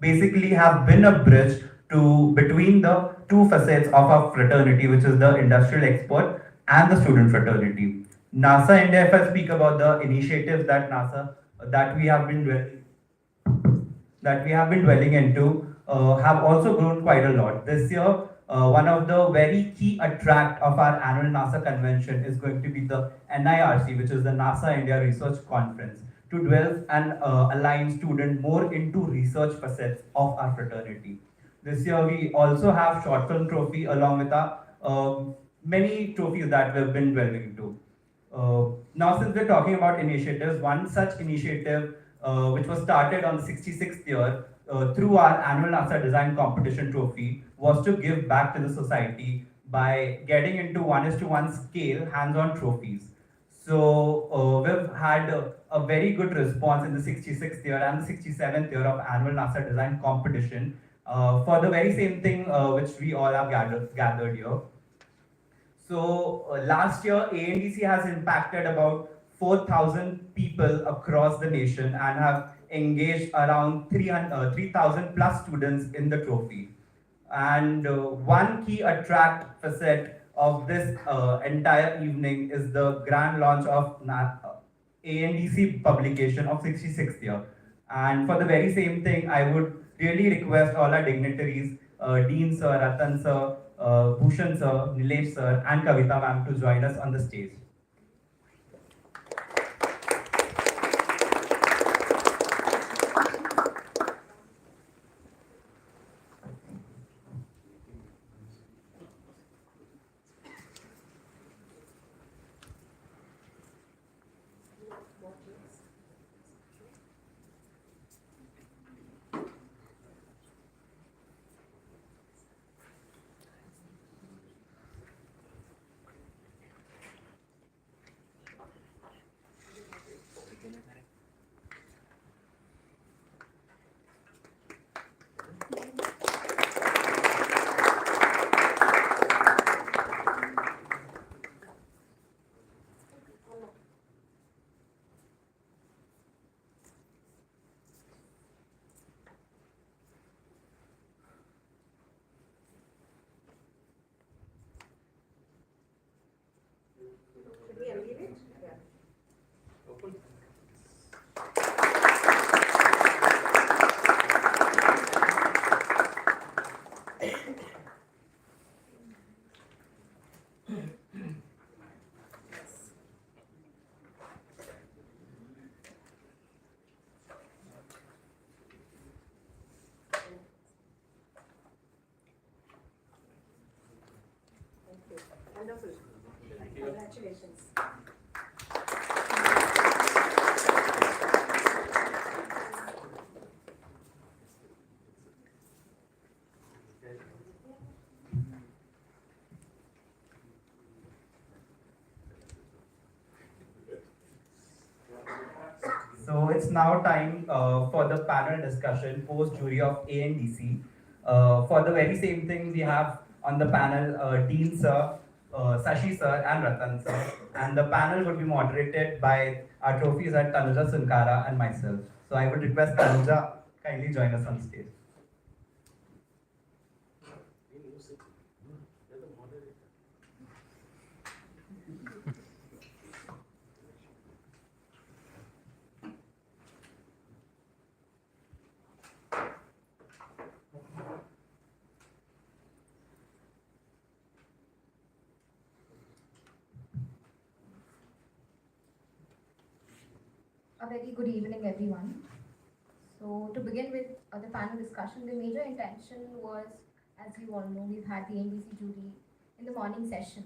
basically have been a bridge to between the two facets of our fraternity, which is the industrial expert and the student fraternity. NASA India, if I speak about the initiatives that NASA that we have been dwelling into have also grown quite a lot. This year, one of the very key attract of our annual NASA convention is going to be the NIRC, which is the NASA India Research Conference, to delve and align students more into research facets of our fraternity. This year, we also have short film trophy along with our many trophies that we've been delving into. Now, since we're talking about initiatives, one such initiative which was started on the 66th year through our annual NASA Design Competition trophy was to give back to the society by getting into 1:1 scale hands-on trophies. So we've had a very good response in the 66th year and the 67th year of annual NASA Design Competition for the very same thing which we all have gathered here. So last year, ANDC has impacted about 4,000 people across the nation and have engaged around 3,000 plus students in the trophy. And one key attract facet of this entire evening is the grand launch of ANDC publication of 66th year. And for the very same thing, I would really request all our dignitaries, Dean Sir, Ratan Sir, Bhushan Sir, Nilesh Sir, and Kavita Ma'am to join us on the stage. Should we unveil it? Yeah. Thank you. Wonderful. Congratulations. So it's now time for the panel discussion post jury of ANDC. For the very same thing, we have on the panel Dean Sir, Sashi Sir, and Ratan Sir. And the panel would be moderated by our trophies at Tanuja Sunkara and myself. So I would request Tanuja kindly join us on stage. A very good evening, everyone. So, to begin with the panel discussion, the major intention was, as you all know, we've had the NBC jury in the morning session,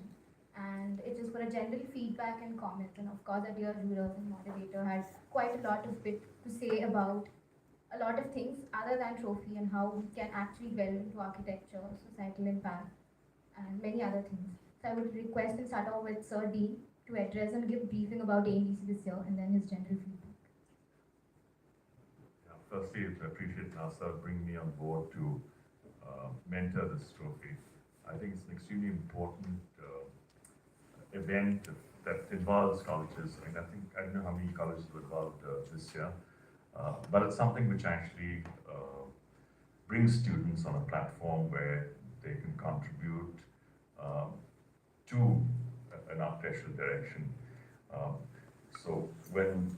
and it is for a general feedback and comment. And of course, our dear jurors and moderator had quite a lot of bit to say about a lot of things other than trophy and how we can actually delve into architecture, societal impact, and many other things. So, I would request and start off with Sir Dean to address and give briefing about ANBC this year, and then his general feedback. Firstly, I appreciate NASA bringing me on board to mentor this trophy. I think it's an extremely important event that involves colleges. I mean, I don't know how many colleges were involved this year, but it's something which actually bring students on a platform where they can contribute to an architectural direction. So when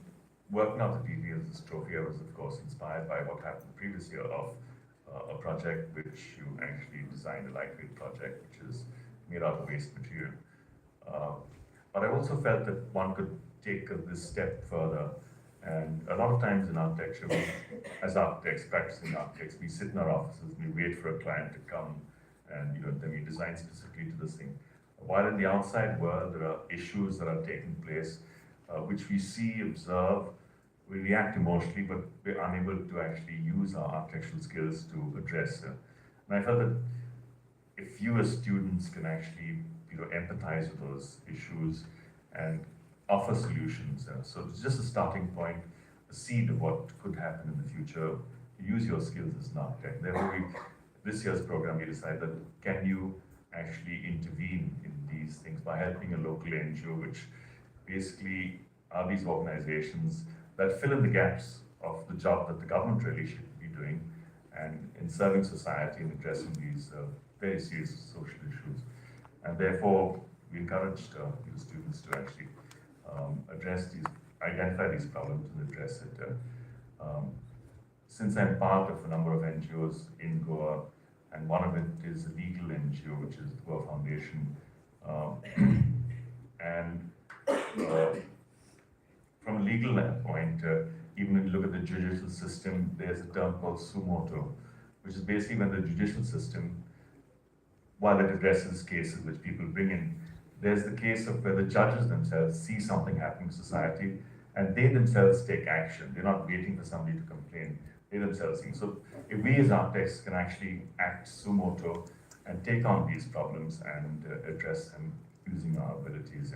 working out the details of this trophy, I was of course inspired by what happened the previous year of a project which you actually designed, a lightweight project which is made out of waste material. But I also felt that one could take this step further. And a lot of times in architecture, as architects, practicing architects, we sit in our offices and we wait for a client to come and then we design specifically to this thing. While in the outside world, there are issues that are taking place, which we see, observe, we react emotionally, but we're unable to actually use our architectural skills to address it. And I felt that if you as students can actually empathize with those issues and offer solutions, so it's just a starting point, a seed of what could happen in the future. Use your skills as an architect. Therefore, this year's program, we decided that can you actually intervene in these things by helping a local NGO, which basically are these organizations that fill in the gaps of the job that the government really should be doing, and in serving society and addressing these very serious social issues. And therefore, we encouraged students to actually identify these problems and address it. Since I'm part of a number of NGOs in Goa, and one of it is a legal NGO, which is the Goa Foundation, and from a legal point, even when you look at the judicial system, there's a term called sumoto, which is basically when the judicial system, while it addresses cases which people bring in, there's the case of where the judges themselves see something happening in society and they themselves take action. They're not waiting for somebody to complain. They themselves see. So if we as architects can actually act sumoto and take on these problems and address them using our abilities.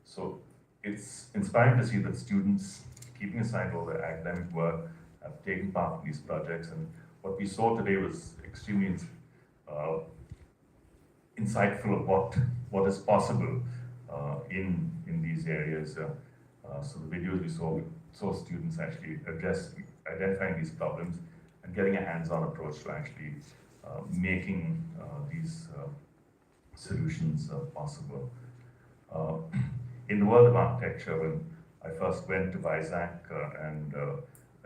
So it's inspiring to see that students, keeping aside all their academic work, have taken part in these projects. And what we saw today was extremely insightful of what is possible in these areas. So the videos we saw students actually identifying these problems and getting a hands-on approach to actually making these solutions possible. In the world of architecture, when I first went to Vizag and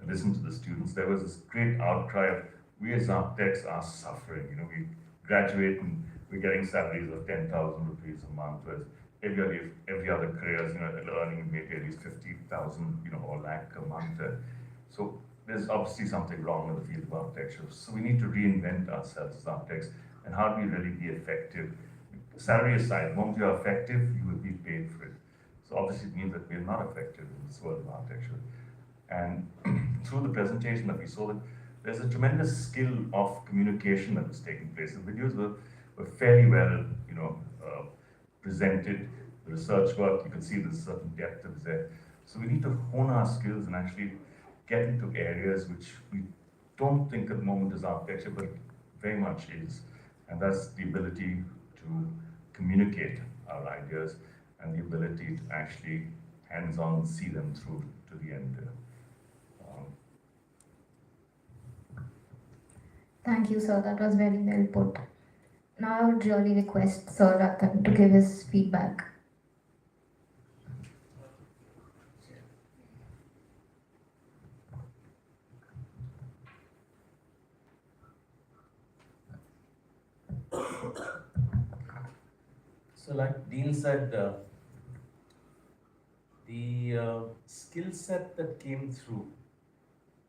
listened to the students, there was this great outcry of we as architects are suffering. We graduate and we're getting salaries of 10,000 rupees a month, whereas every other career is earning maybe at least 50,000 or lakh a month. So there's obviously something wrong in the field of architecture. So we need to reinvent ourselves as architects, and how do we really be effective? Salary aside, the moment you're effective, you will be paid for it. So obviously it means that we're not effective in this world of architecture. And through the presentation that we saw, that there's a tremendous skill of communication that was taking place. The videos were fairly well, presented. The research work, you can see there's a certain depth that is there. So we need to hone our skills and actually get into areas which we don't think at the moment is architecture, but very much is. And that's the ability to communicate our ideas and the ability to actually hands-on see them through to the end. Thank you, sir. That was very well put. Now I would really request Sir Ratan to give his feedback. So like Dean said, the skill set that came through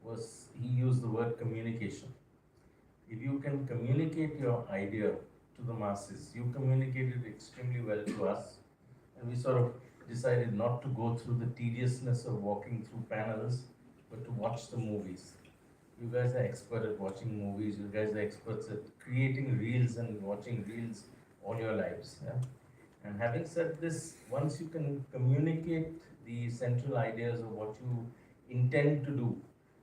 was, he used the word communication. If you can communicate your idea to the masses, you communicated extremely well to us, and we sort of decided not to go through the tediousness of walking through panels, but to watch the movies. You guys are expert at watching movies, you guys are experts at creating reels and watching reels all your lives. Yeah? And having said this, once you can communicate the central ideas of what you intend to do,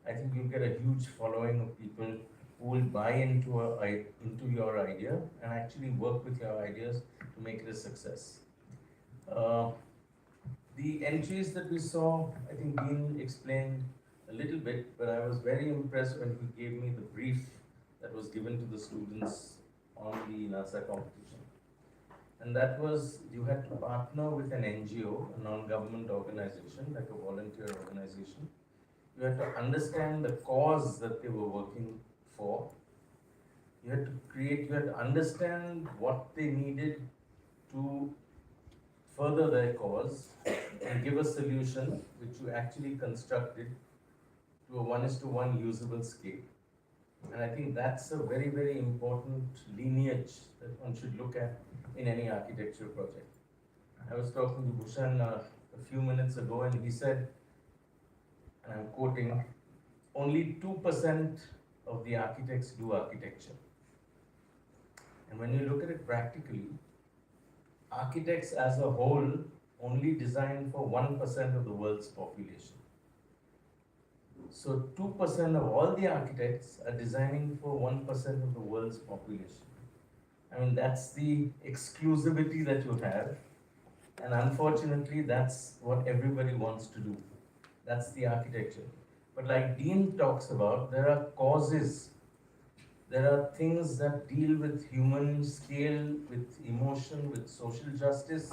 I think you'll get a huge following of people who will buy into your idea and actually work with your ideas to make it a success. The entries that we saw, I think Dean explained a little bit, but I was very impressed when he gave me the brief that was given to the students on the NASA competition. And that was, you had to partner with an NGO, a non-government organization, like a volunteer organization. You had to understand the cause that they were working for. You had to understand what they needed to further their cause and give a solution which you actually constructed to a 1:1 usable scale. And I think that's a very, very important lineage that one should look at in any architecture project. I was talking to Bhushan a few minutes ago, and he said, and I'm quoting, only 2% of the architects do architecture. And when you look at it practically, architects as a whole only design for 1% of the world's population. So 2% of all the architects are designing for 1% of the world's population. I mean, that's the exclusivity that you have. And unfortunately, that's what everybody wants to do. That's the architecture. But like Dean talks about, there are causes. There are things that deal with human scale, with emotion, with social justice.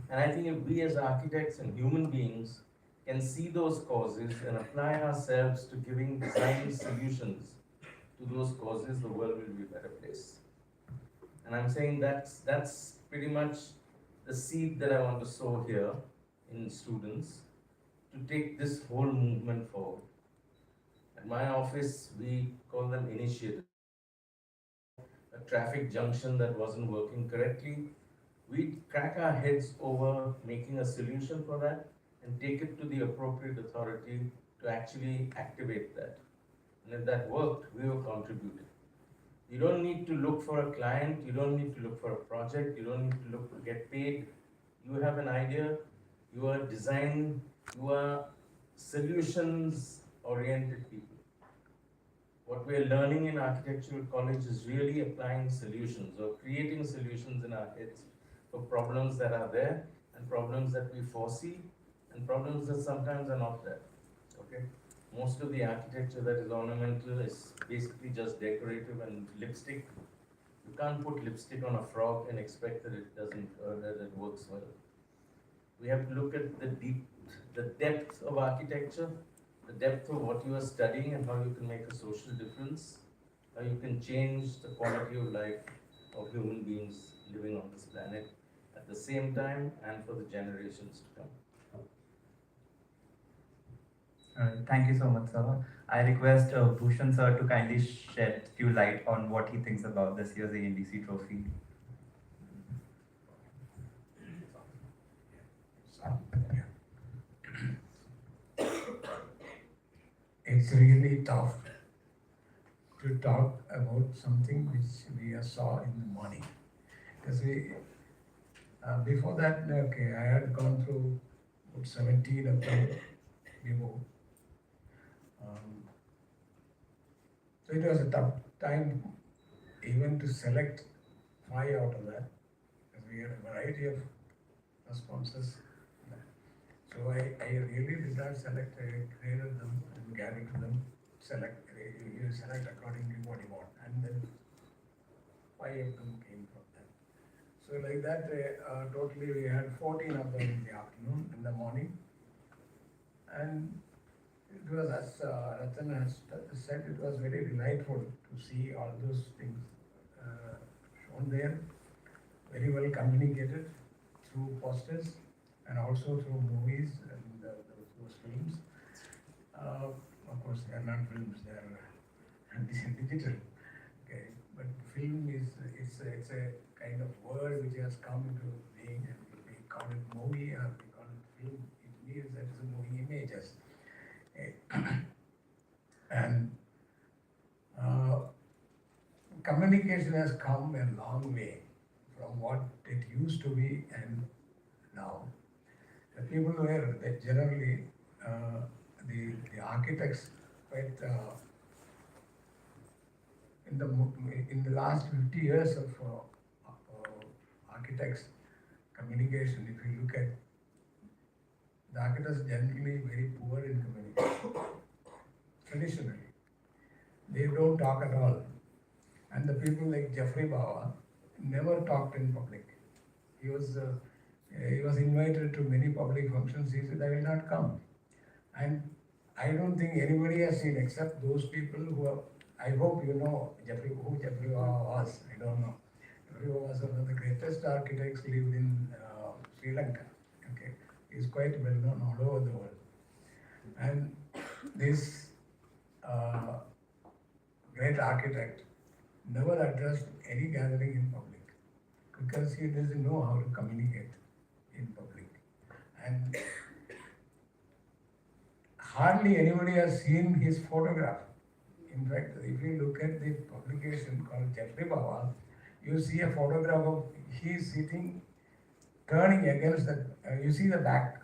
And I think if we as architects and human beings can see those causes and apply ourselves to giving design solutions to those causes, the world will be a better place. And I'm saying that's pretty much the seed that I want to sow here in students to take this whole movement forward. At my office, we call them initiatives. A traffic junction that wasn't working correctly, we crack our heads over making a solution for that and take it to the appropriate authority to actually activate that. And if that worked, we were contributing. You don't need to look for a client, you don't need to look for a project, you don't need to look to get paid. You have an idea, you are design, you are solutions oriented people. What we are learning in architectural college is really applying solutions or creating solutions in our heads for problems that are there and problems that we foresee and problems that sometimes are not there. Okay? Most of the architecture that is ornamental is basically just decorative and lipstick. You can't put lipstick on a frog and expect that it doesn't or that it works well. We have to look at the depth of architecture, the depth of what you are studying and how you can make a social difference, how you can change the quality of life of human beings living on this planet at the same time and for the generations to come. Thank you so much, sir. I request Bhushan sir to kindly shed few light on what he thinks about this year's ANDC trophy. It's really tough to talk about something which we saw in the morning. Because before that, okay, I had gone through about 17 of them before. So it was a tough time even to select 5 out of that, because we had a variety of responses. So I really did not select, I created them and gathered them, select, you select according to what you want, and then 5 of them came from that. So like that, totally we had 14 of them in the afternoon, in the morning, and it was, as Ratan has said, it was very delightful to see all those things shown there, very well communicated through posters and also through movies and those films. Of course, they are not films; they are digital. Okay, but film is it's a kind of word which has come into being, and we call it movie or we call it film. It means that it's a moving images. And communication has come a long way from what it used to be and now. The people were generally the architects quite in the last 50 years of architects communication. If you look at the architects, generally very poor in communication. traditionally. They don't talk at all. And the people like Jeffrey Bawa never talked in public. He was invited to many public functions. He said, "I will not come." And I don't think anybody has seen except those people who are. I hope you know who Jeffrey Bawa was. I don't know. Jeffrey Bawa was one of the greatest architects lived in Sri Lanka. Okay, he's quite well known all over the world. And this great architect never addressed any gathering in public because he doesn't know how to communicate in public. And hardly anybody has seen his photograph. In fact, if you look at the publication called Jeffrey Bawa, you see a photograph of he sitting, turning against the, you see the back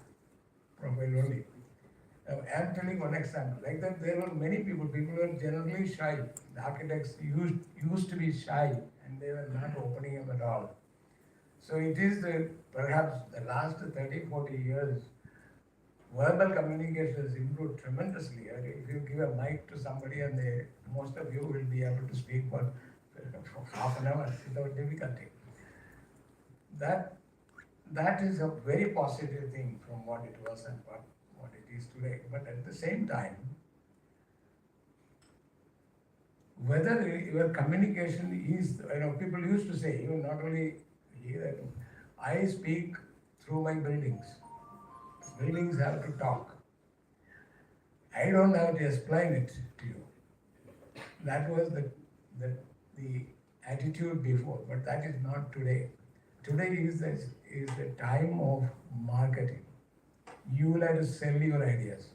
profile only. I'm telling one example. Like that, there were many people were generally shy. The architects used to be shy and they were not opening up at all. So it is perhaps the last 30, 40 years, verbal communication has improved tremendously. If you give a mic to somebody and most of you will be able to speak for half an hour without difficulty. That is a very positive thing from what it was and what it is today. But at the same time, whether your communication is, people used to say, even not only here, I speak through my buildings. Buildings have to talk. I don't have to explain it to you. That was the attitude before, but that is not today. Today is the time of marketing. You will have to sell your ideas.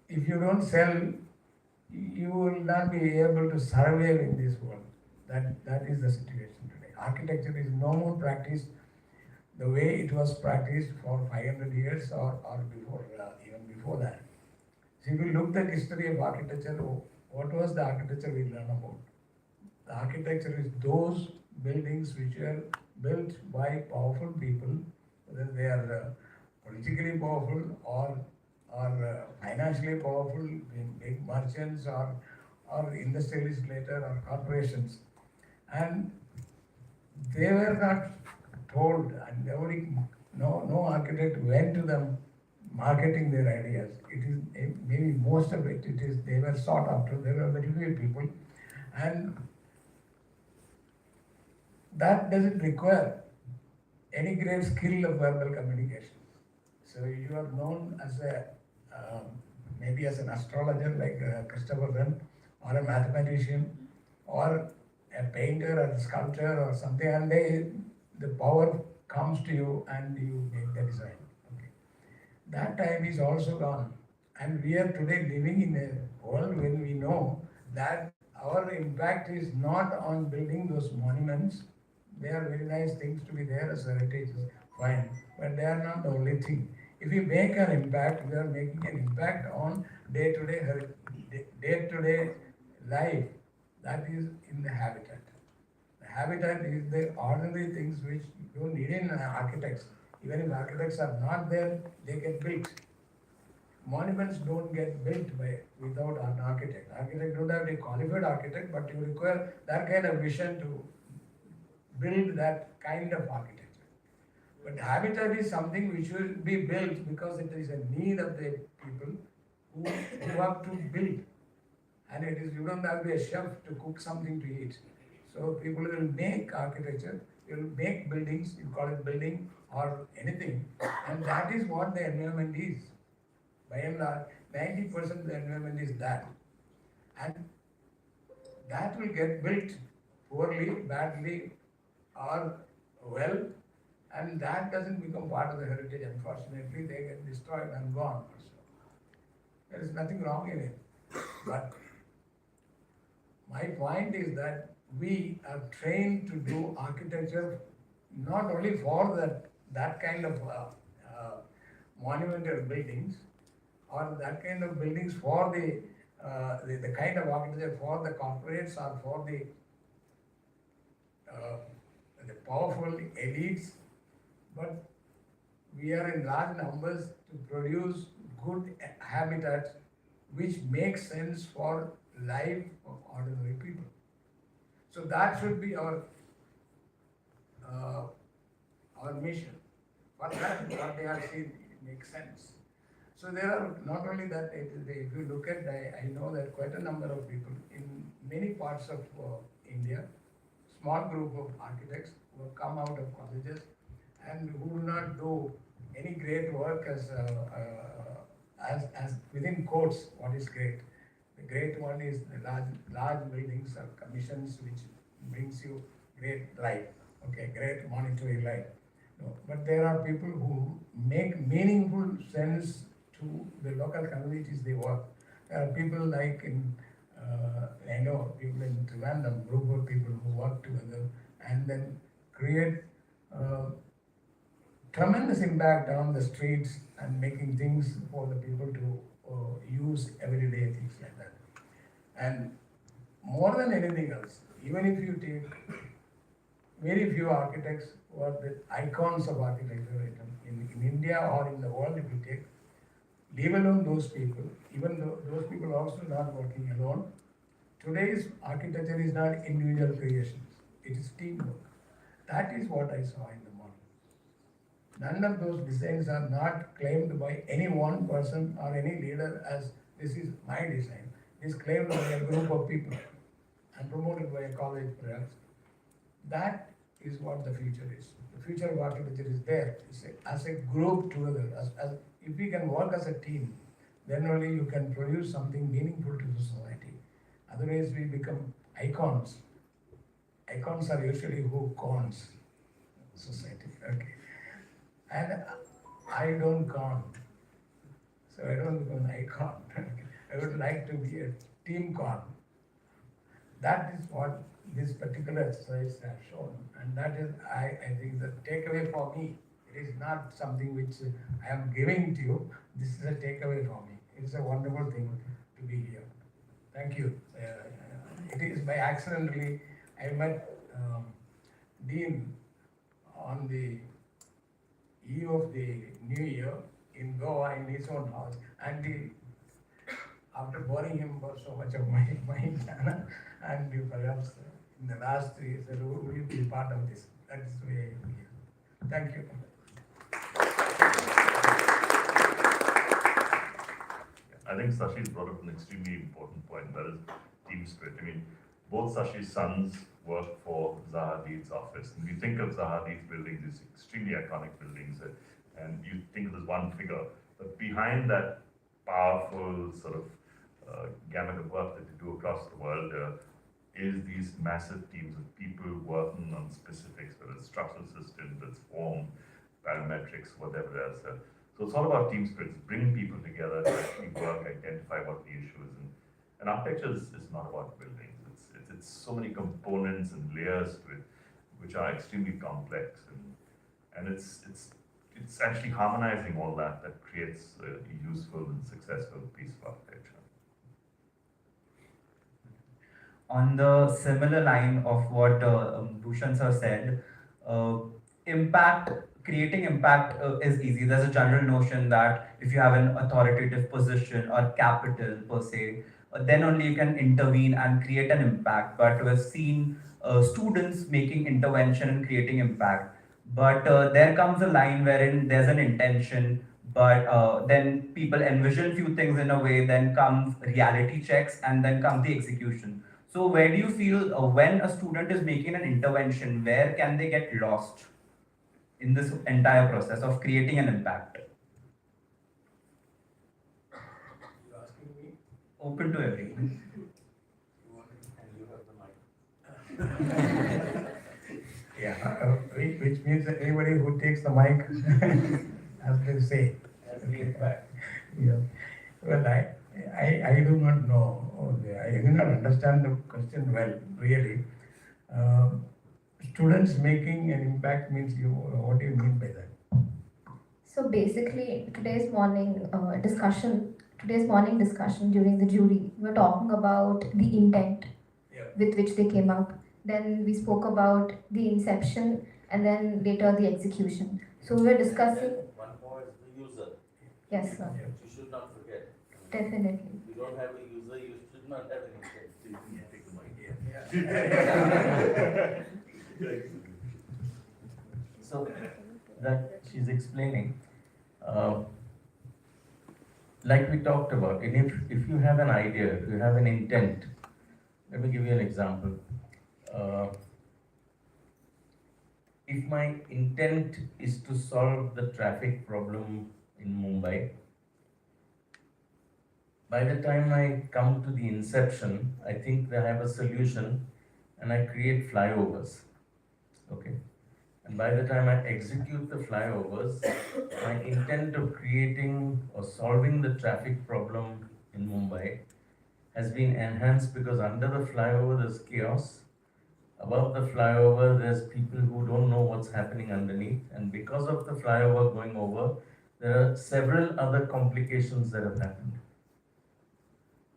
If you don't sell, you will not be able to survive in this world. That is the situation today. Architecture is no more practiced the way it was practiced for 500 years or before, even before that. So if you look at the history of architecture, what was the architecture we learn about? The architecture is those buildings which are built by powerful people, whether they are politically powerful or financially powerful, big merchants or industrialists later or corporations. And they were not told, and no architect went to them marketing their ideas. It is maybe most of it is they were sought after. There were very few people, and that doesn't require any great skill of verbal communication. So you are known as maybe as an astrologer like Christopher Wren, or a mathematician, or a painter or a sculptor or something, and the power comes to you and you make the design. Okay. That time is also gone. And we are today living in a world when we know that our impact is not on building those monuments. They are very nice things to be there as heritages, fine, but they are not the only thing. If we make an impact, we are making an impact on day-to-day life. That is in the habitat. The habitat is the ordinary things which you don't need in architects. Even if architects are not there, they get built. Monuments don't get built without an architect. Architect don't have to be a qualified architect, but you require that kind of vision to build that kind of architecture. But habitat is something which will be built because it is a need of the people who have to build. And it is, you don't have to be a chef to cook something to eat. So people will make architecture, you will make buildings, you call it building or anything, and that is what the environment is. By and large, 90% of the environment is that. And that will get built poorly, badly, or well, and that doesn't become part of the heritage. Unfortunately, they get destroyed and gone also. There is nothing wrong in it. But my point is that we are trained to do architecture not only for that kind of monumental buildings or that kind of buildings for the kind of architecture for the corporates or for the powerful elites, but we are in large numbers to produce good habitats which make sense for life of ordinary people. So that should be our mission. For that, what they have seen makes sense. So there are not only that, if you look at, I know that quite a number of people in many parts of India, small group of architects who have come out of colleges and who do not do any great work as within quotes, what is great. The great one is the large buildings or commissions which brings you great life, okay, great monetary life. No, but there are people who make meaningful sense to the local communities they work. There are people like I know people in Trivandrum, group of people who work together and then create tremendous impact on the streets and making things for the people to use everyday things like that. And more than anything else, even if you take very few architects who are the icons of architecture in India or in the world, if you take, leave alone those people, even though those people are also not working alone. Today's architecture is not individual creations, it is teamwork. That is what I saw in the model. None of those designs are not claimed by any one person or any leader as this is my design. It is claimed by a group of people and promoted by a college perhaps. That is what the future is. The future of architecture is there. As a group together, if we can work as a team, then only you can produce something meaningful to the society. Otherwise, we become icons. Icons are usually who cons society. Okay. And I don't con. So I don't become an icon. I would like to be a team con. That is what this particular exercise has shown. And that is, I think, the takeaway for me. It is not something which I am giving to you. This is a takeaway for me. It is a wonderful thing to be here. Thank you. It is by accidentally, I met Dean on the eve of the New Year in Goa in his own house. And after boring him for so much of my channel, and perhaps in the last 3 years, will you be part of this? That is the way I feel. Thank you. I think Sashi's brought up an extremely important point, that is team spirit. I mean, both Sashi's sons work for Zaha Hadid's office. And you think of Zaha Hadid's buildings, these extremely iconic buildings, and you think of this one figure. But behind that powerful sort of gamut of work that they do across the world is these massive teams of people working on specifics, whether it's structural systems, it's form, parametrics, whatever else. So it's all about team spirit, bringing people together to actually work, identify what the issue is. And architecture is not about buildings. It's so many components and layers to it, which are extremely complex. And it's actually harmonizing all that creates a useful and successful piece of architecture. On the similar line of what Bhushan sir said, creating impact is easy. There's a general notion that if you have an authoritative position or capital per se, then only you can intervene and create an impact. But we've seen students making intervention and creating impact. But there comes a line wherein there's an intention, but then people envision few things in a way, then comes reality checks, and then comes the execution. So where do you feel when a student is making an intervention, where can they get lost in this entire process of creating an impact? You're asking me? Open to everyone. Yeah, which means that anybody who takes the mic has to say. Yeah. Well, I do not know. I do not understand the question well, really. Students making an impact means what do you mean by that? So basically, today's morning discussion during the jury, we were talking about the intent with which they came up. Then we spoke about the inception and then later the execution. So we were discussing. One more is the user. Yes, sir. Yeah. You should not forget. Definitely. If you don't have a user, you should not have an intent. So that she's explaining, like we talked about, and if you have an idea, if you have an intent, let me give you an example. If my intent is to solve the traffic problem in Mumbai, by the time I come to the inception, I think that I have a solution and I create flyovers. Okay. And by the time I execute the flyovers, my intent of creating or solving the traffic problem in Mumbai has been enhanced because under the flyover there's chaos. Above the flyover, there's people who don't know what's happening underneath. And because of the flyover going over, there are several other complications that have happened.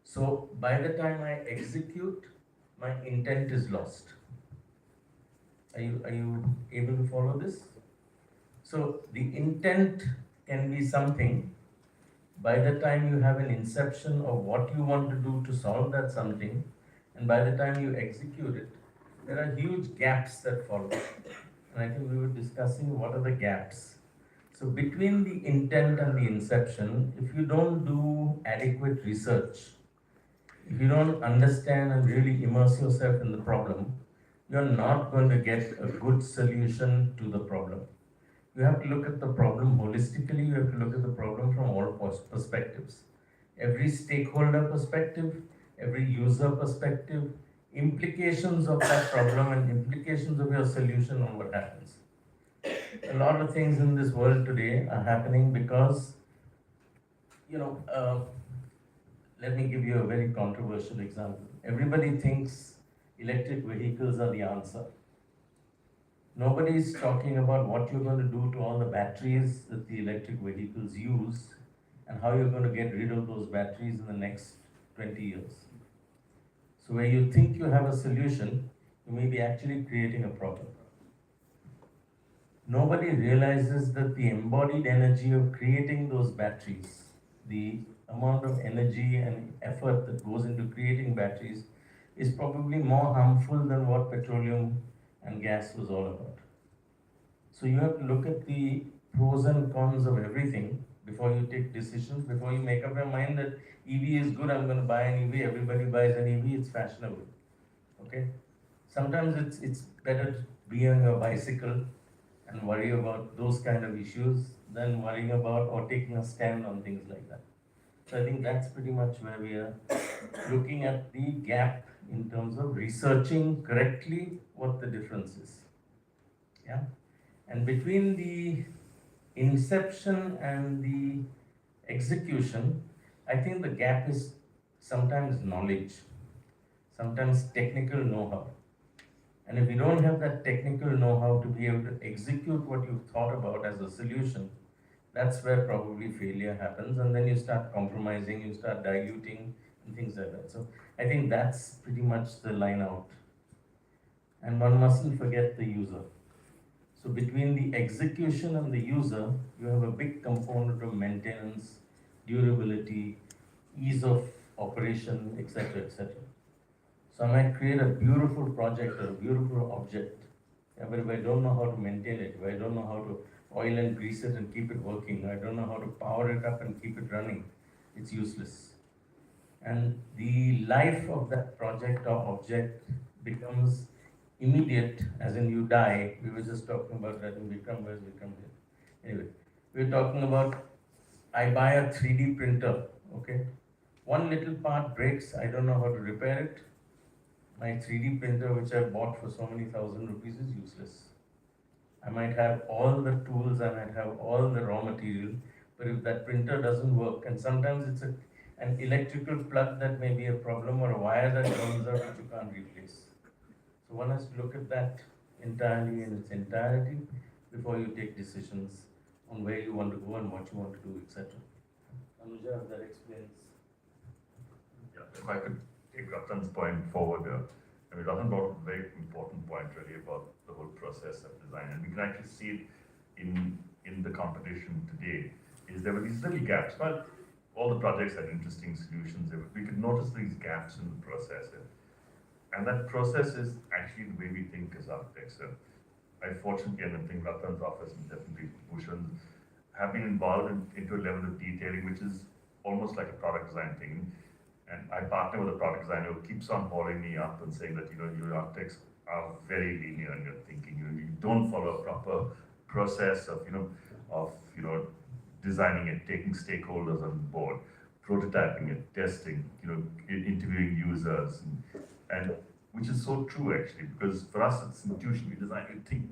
So by the time I execute, my intent is lost. Are you able to follow this? So the intent can be something. By the time you have an inception of what you want to do to solve that something, and by the time you execute it, there are huge gaps that follow. And I think we were discussing what are the gaps. So between the intent and the inception, if you don't do adequate research, if you don't understand and really immerse yourself in the problem, you're not going to get a good solution to the problem. You have to look at the problem holistically, you have to look at the problem from all perspectives. Every stakeholder perspective, every user perspective, implications of that problem and implications of your solution on what happens. A lot of things in this world today are happening because, let me give you a very controversial example. Everybody thinks electric vehicles are the answer. Nobody is talking about what you're going to do to all the batteries that the electric vehicles use and how you're going to get rid of those batteries in the next 20 years. So where you think you have a solution, you may be actually creating a problem. Nobody realizes that the embodied energy of creating those batteries, the amount of energy and effort that goes into creating batteries is probably more harmful than what petroleum and gas was all about. So you have to look at the pros and cons of everything before you take decisions, before you make up your mind that EV is good, I'm going to buy an EV, everybody buys an EV, it's fashionable. Okay? Sometimes it's better to be on your bicycle and worry about those kind of issues than worrying about or taking a stand on things like that. So I think that's pretty much where we are looking at the gap in terms of researching correctly what the difference is. Yeah? And between the inception and the execution, I think the gap is sometimes knowledge, sometimes technical know-how. And if you don't have that technical know-how to be able to execute what you've thought about as a solution, that's where probably failure happens, and then you start compromising, you start diluting, and things like that. So I think that's pretty much the line out. And one mustn't forget the user. So between the execution and the user, you have a big component of maintenance, durability, ease of operation, etc., etc. So I might create a beautiful project or a beautiful object, but if I don't know how to maintain it, if I don't know how to oil and grease it and keep it working, I don't know how to power it up and keep it running, it's useless. And the life of that project or object becomes immediate, as in you die. We were just talking about that in Vikram, where's Vikram here? Anyway, we were talking about, I buy a 3D printer, okay? One little part breaks, I don't know how to repair it. My 3D printer, which I bought for so many thousand rupees, is useless. I might have all the tools, I might have all the raw material, but if that printer doesn't work, and sometimes it's an electrical plug that may be a problem or a wire that burns out which you can't replace. So one has to look at that entirely in its entirety before you take decisions on where you want to go and what you want to do, etc. Anuja, if that explains. Yeah, if I could take Ratan's point forward here. I mean, Ratan brought up a very important point really about the whole process of design. And we can actually see it in the competition today. is there were these little gaps. But all the projects had interesting solutions. We could notice these gaps in the process. And that process is actually the way we think as architects. I fortunately, and I think Ratan's office and definitely Bhushan have been involved into a level of detailing which is almost like a product design thing. And I partner with a product designer who keeps on calling me up and saying that, your architects are very linear in your thinking. You don't follow a proper process of, designing it, taking stakeholders on board, prototyping it, testing, interviewing users, and which is so true actually, because for us it's intuition. We design, we think,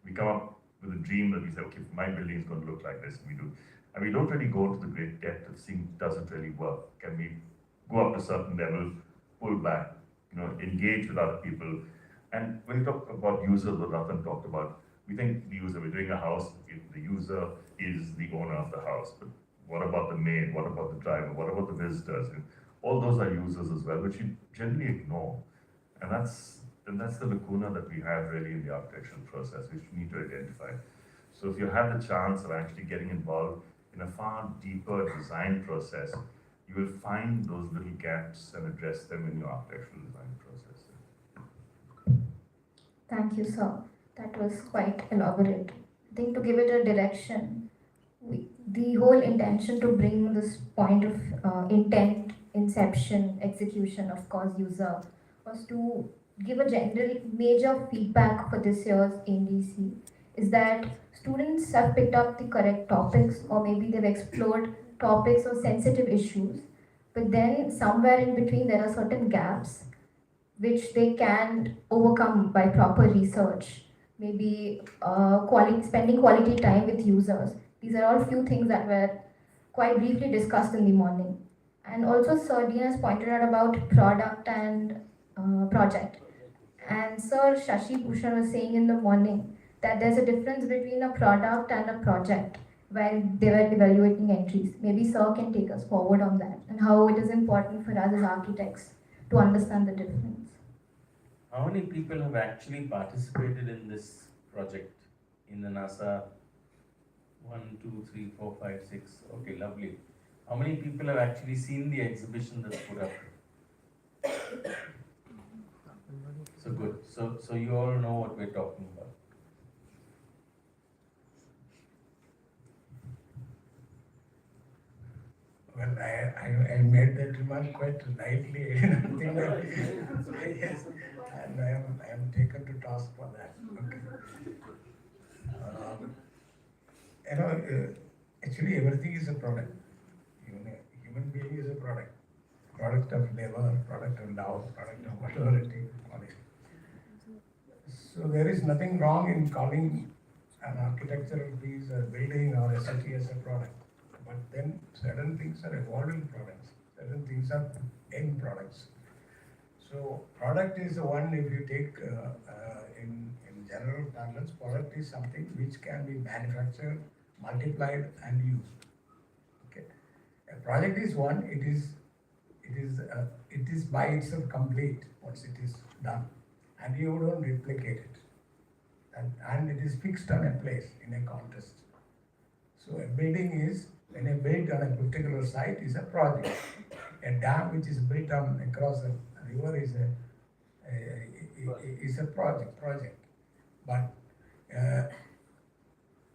we come up with a dream that we say, okay, my building is going to look like this, and we do. And we don't really go into the great depth of seeing, does it really work? Can we go up to a certain level, pull back, engage with other people? And when you talk about users, what Ratan talked about, we think the user, we're doing a house, the user is the owner of the house. But what about the maid? What about the driver? What about the visitors? All those are users as well, which you generally ignore. And that's the lacuna that we have really in the architectural process, which we need to identify. So if you have the chance of actually getting involved in a far deeper design process, you will find those little gaps and address them in your architectural design process. Thank you, sir. That was quite elaborate. I think to give it a direction, the whole intention to bring this point of intent, inception, execution, of course, user, was to give a general major feedback for this year's AMDC is that students have picked up the correct topics, or maybe they've explored topics or sensitive issues, but then somewhere in between there are certain gaps which they can overcome by proper research, maybe spending quality time with users. These are all few things that were quite briefly discussed in the morning. And also Sir Dean has pointed out about product and project. And Sir Shashi Bhushan was saying in the morning that there's a difference between a product and a project when they were evaluating entries. Maybe Sir can take us forward on that and how it is important for us as architects to understand the difference. How many people have actually participated in this project in the NASA? 1, 2, 3, 4, 5, 6. Okay, lovely. How many people have actually seen the exhibition that's put up? So good. So you all know what we're talking about. Well, I made that remark quite lightly. Nothing like yes, and I am taken to task for that. Okay. Actually, everything is a product. Even a human being is a product. Product of labor, product of love, product of whatever it is, call it. So there is nothing wrong in calling an architectural piece, a building, or a city as a product. But then certain things are evolving products, certain things are end products. So product is the one, if you take in general parlance, product is something which can be manufactured, multiplied and used. Okay. A project is one, it is by itself complete once it is done, and you don't replicate it. And it is fixed on a place in a context. So a building is, when a built on a particular site, is a project. A dam which is built across a river is a project. But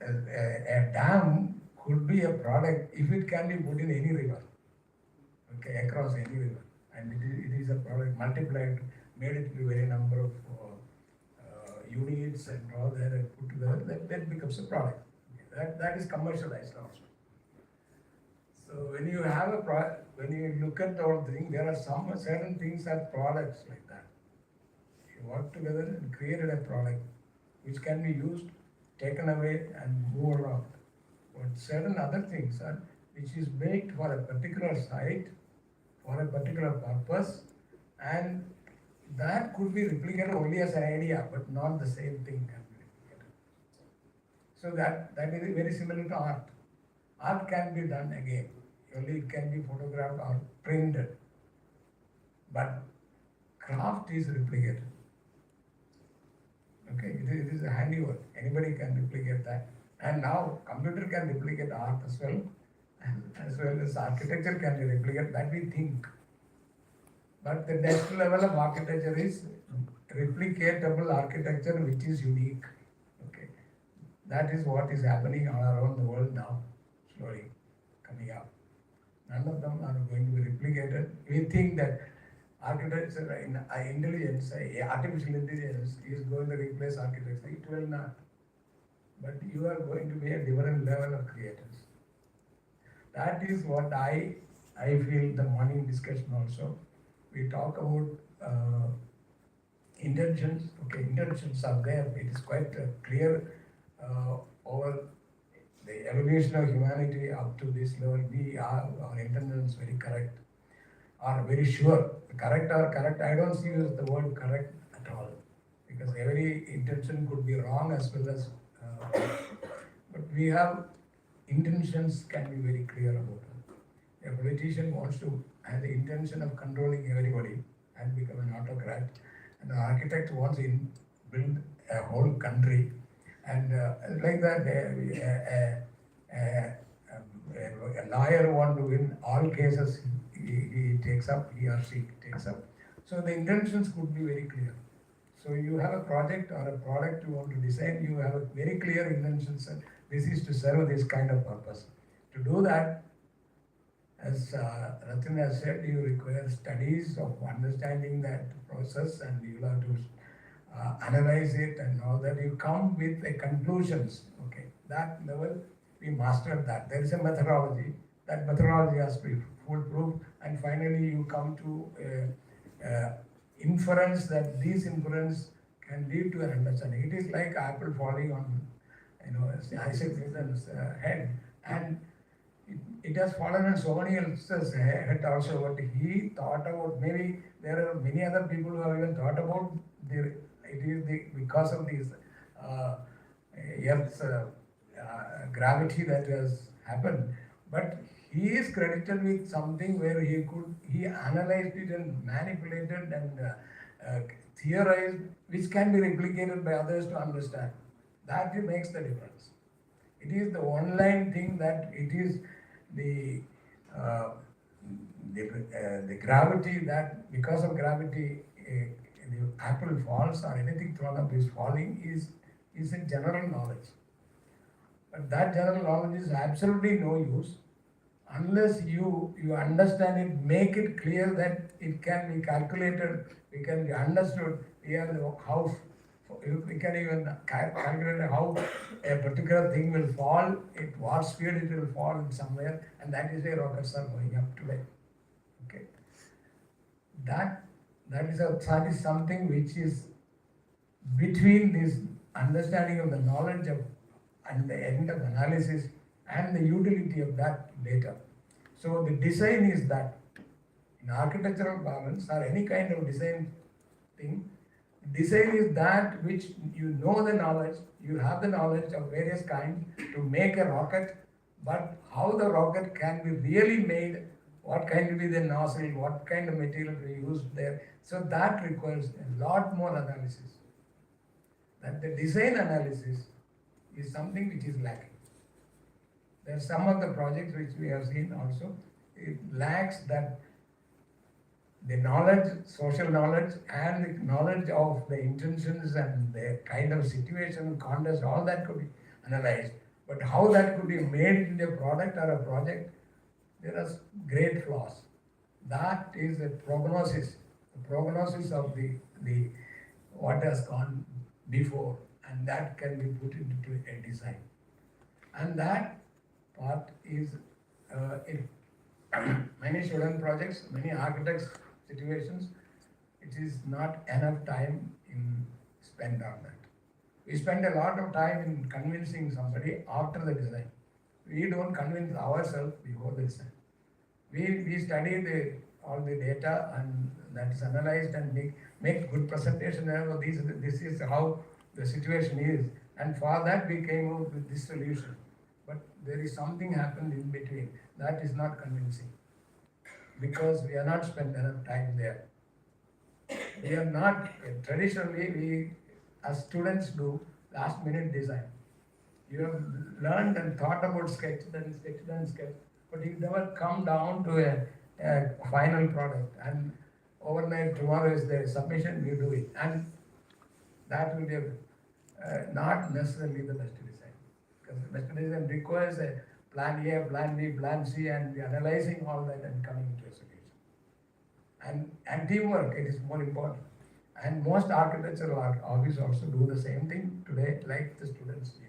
a dam could be a product if it can be put in any river, okay, across any river, and it is a product multiplied, made it to a very number of units and all that and put together, that becomes a product. That is commercialized also. So when you have when you look at the whole thing, there are some certain things are products like that. You work together and created a product which can be used, taken away and move around. But certain other things are which is built for a particular site, for a particular purpose, and that could be replicated only as an idea, but not the same thing can be replicated. So that is very similar to art. Art can be done again, only it can be photographed or printed. But craft is replicated. Okay, it is a handiwork. Anybody can replicate that. And now computer can replicate art as well. as well as architecture can be replicated, that we think. But the next level of architecture is replicatable architecture which is unique. Okay. That is what is happening all around the world now, slowly coming up. None of them are going to be replicated. We think that architecture, intelligence, artificial intelligence is going to replace architecture. It will not. But you are going to be a different level of creators. That is what I feel the morning discussion also. We talk about intentions. Okay, intentions are there. It is quite clear over the evolution of humanity up to this level. We are, our intentions very correct, are very sure. Correct or correct, I don't use the word correct at all, because every intention could be wrong as well as but we have intentions can be very clear about it. A politician wants to have the intention of controlling everybody and become an autocrat, and an architect wants to build a whole country, and like that a lawyer wants to win all cases he takes up, he or she takes up. So the intentions could be very clear. So you have a project or a product you want to design, you have a very clear intentions, and this is to serve this kind of purpose. To do that, as Rathin has said, you require studies of understanding that process, and you have to analyze it and all that. You come with the conclusions. Okay, that level we mastered that. There is a methodology. That methodology has to be foolproof, and finally you come to inference that these inference can lead to an understanding. It is like apple falling on, Isaac Newton's head, and it has fallen on so many else's head also. What he thought about, maybe there are many other people who have even thought about because of this Earth's gravity that has happened, but he is credited with something where he analyzed it and manipulated and theorized, which can be replicated by others to understand. That makes the difference. It is the online thing that it is the gravity, that because of gravity the apple falls or anything thrown up is falling is a general knowledge. But that general knowledge is absolutely no use unless you understand it, make it clear that it can be calculated, it can be understood. We can even calculate how a particular thing will fall, at what speed it will fall somewhere, and that is where rockets are going up today. Okay, that is something which is between this understanding of the knowledge of and the end of analysis and the utility of that data. So the design is that. In architectural balance or any kind of design thing, design is that which you know the knowledge, you have the knowledge of various kinds to make a rocket, but how the rocket can be really made, what kind to be the nozzle, what kind of material to be used there. So that requires a lot more analysis. That the design analysis is something which is lacking. There are some of the projects which we have seen also, it lacks that the knowledge, social knowledge, and the knowledge of the intentions and the kind of situation, context, all that could be analyzed. But how that could be made into a product or a project, there are great flaws. That is a prognosis of the what has gone before, and that can be put into a design. And that part is in many student projects, many architects situations, it is not enough time spent on that. We spend a lot of time in convincing somebody after the design. We don't convince ourselves before the design. We study all the data, and that is analyzed and make good presentation. This is how the situation is, and for that we came out with this solution. But there is something happened in between that is not convincing, because we are not spent enough time there. We are not, traditionally we as students do last minute design. You have learned and thought about sketch, but you never come down to a final product. And overnight, tomorrow is the submission, you do it. And that will be not necessarily the best design. Because the best design requires a plan A, plan B, plan C, and analyzing all that and coming to a solution. And teamwork, it is more important. And most architectural office also do the same thing today, like the students did.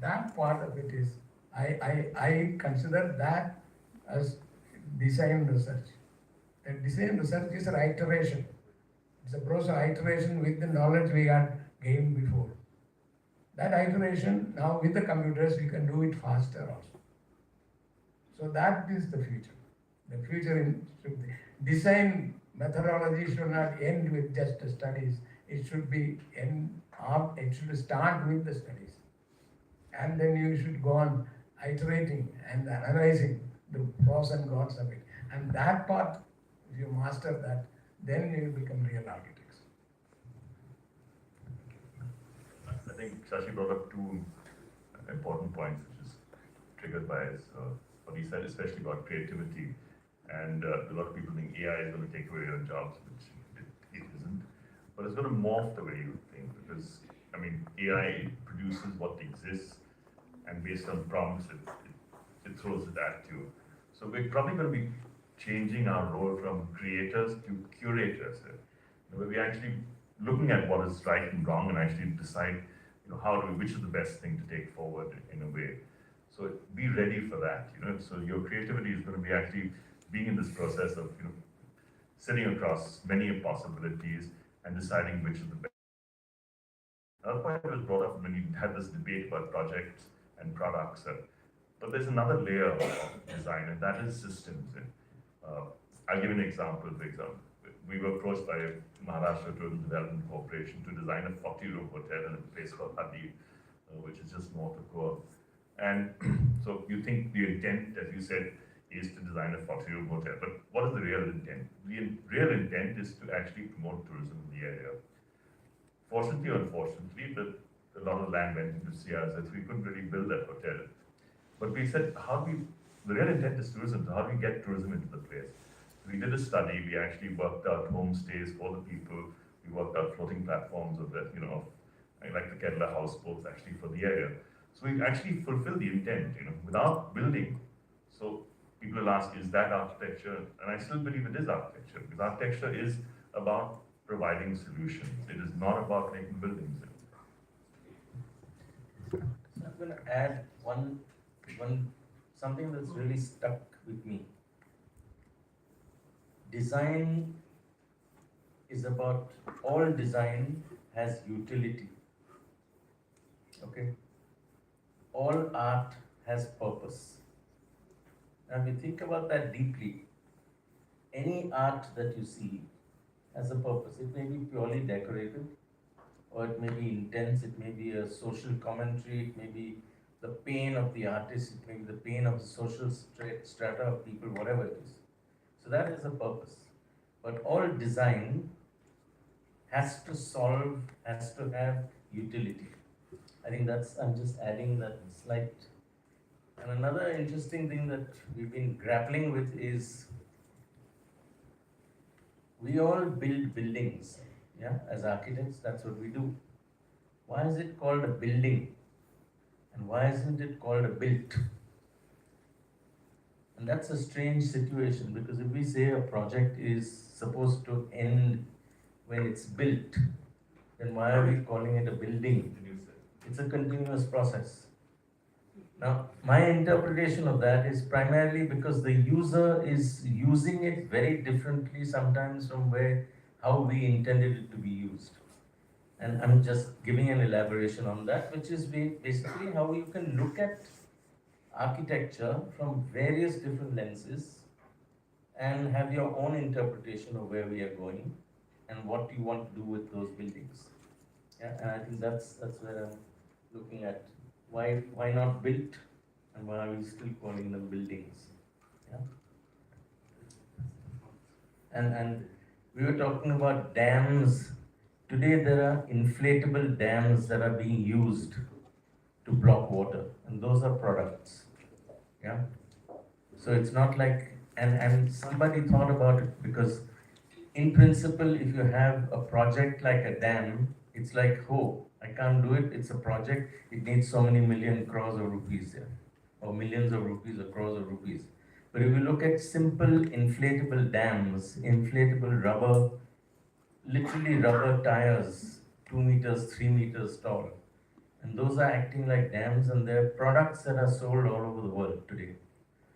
That part of it is, I consider that as design research. And design research is an iteration. It's a process of iteration with the knowledge we had gained before. That iteration, now with the computers, we can do it faster also. So that is the future. The future should be, design methodology should not end with just the studies. It should be it should start with the studies. And then you should go on iterating and analyzing the pros and cons of it. And that part, if you master that, then you become real architects. I think Shashi brought up two important points, which is triggered by what he said, especially about creativity. And a lot of people think AI is going to take away your jobs, which it isn't. But it's going to morph the way you think, because, I mean, AI produces what exists, and based on prompts, it throws it at you. So we're probably going to be changing our role from creators to curators, where we're actually looking at what is right and wrong and actually decide, which is the best thing to take forward in a way. So be ready for that, So your creativity is going to be actually being in this process of, sitting across many possibilities and deciding which is the best. Another point was brought up when you had this debate about projects and products, but there's another layer of design, and that is systems. I'll give you an example. For example, we were approached by Maharashtra Tourism Development Corporation to design a 40-room hotel in a place called Hadi, which is just north of Goa. And so you think the intent, as you said, is to design a 40-room hotel, but what is the real intent? The real intent is to actually promote tourism in the area. Fortunately or unfortunately, a lot of land went into CRZ, so we couldn't really build that hotel. But we said, the real intent is tourism, so how do we get tourism into the place? So we did a study, we actually worked out homestays for the people, we worked out floating platforms of that, like the Kerala houseboats actually for the area. So we actually fulfilled the intent, without building. So people will ask, is that architecture? And I still believe it is architecture, because architecture is about providing solutions. It is not about making buildings. I'm going to add something that's really stuck with me. Design is about, all design has utility. Okay? All art has purpose. Now, if you think about that deeply, any art that you see has a purpose. It may be purely decorative, or it may be intense, it may be a social commentary, it may be the pain of the artist, it may be the pain of the social strata of people, whatever it is. So that is a purpose. But all design has to have utility. I think I'm just adding that slight. And another interesting thing that we've been grappling with is, we all build buildings, as architects, that's what we do. Why is it called a building? And why isn't it called a built? And that's a strange situation, because if we say a project is supposed to end when it's built, then why are we calling it a building? It's a continuous process. Now, my interpretation of that is primarily because the user is using it very differently sometimes from how we intended it to be used. And I'm just giving an elaboration on that, which is basically how you can look at architecture from various different lenses and have your own interpretation of where we are going and what you want to do with those buildings. And I think that's where I'm looking at. Why not built, and why are we still calling them buildings? And we were talking about dams. Today there are inflatable dams that are being used to block water, and those are products. Yeah. So it's not like, and somebody thought about it because in principle, if you have a project like a dam, it's like, oh, I can't do it. It's a project. It needs so many million crores of rupees there, or millions of rupees or crores of rupees. But if you look at simple inflatable dams, inflatable rubber, literally rubber tires, 2 meters, 3 meters tall, and those are acting like dams, and they're products that are sold all over the world today.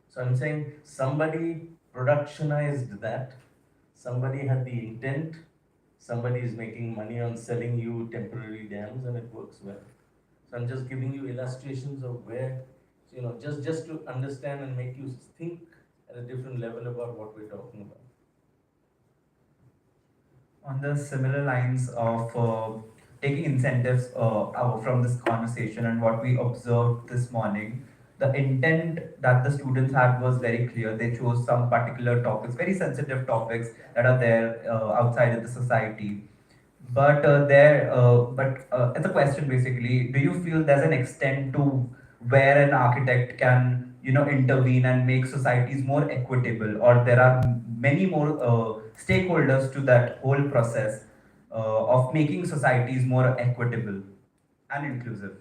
So I'm saying somebody productionized that, somebody had the intent, somebody is making money on selling you temporary dams, and it works well. So I'm just giving you illustrations of where, just to understand and make you think at a different level about what we're talking about. On the similar lines of taking incentives out from this conversation and what we observed this morning, the intent that the students had was very clear. They chose some particular topics, very sensitive topics that are there outside of the society. But it's a question basically. Do you feel there's an extent to where an architect can, intervene and make societies more equitable, or there are many more stakeholders to that whole process of making societies more equitable and inclusive?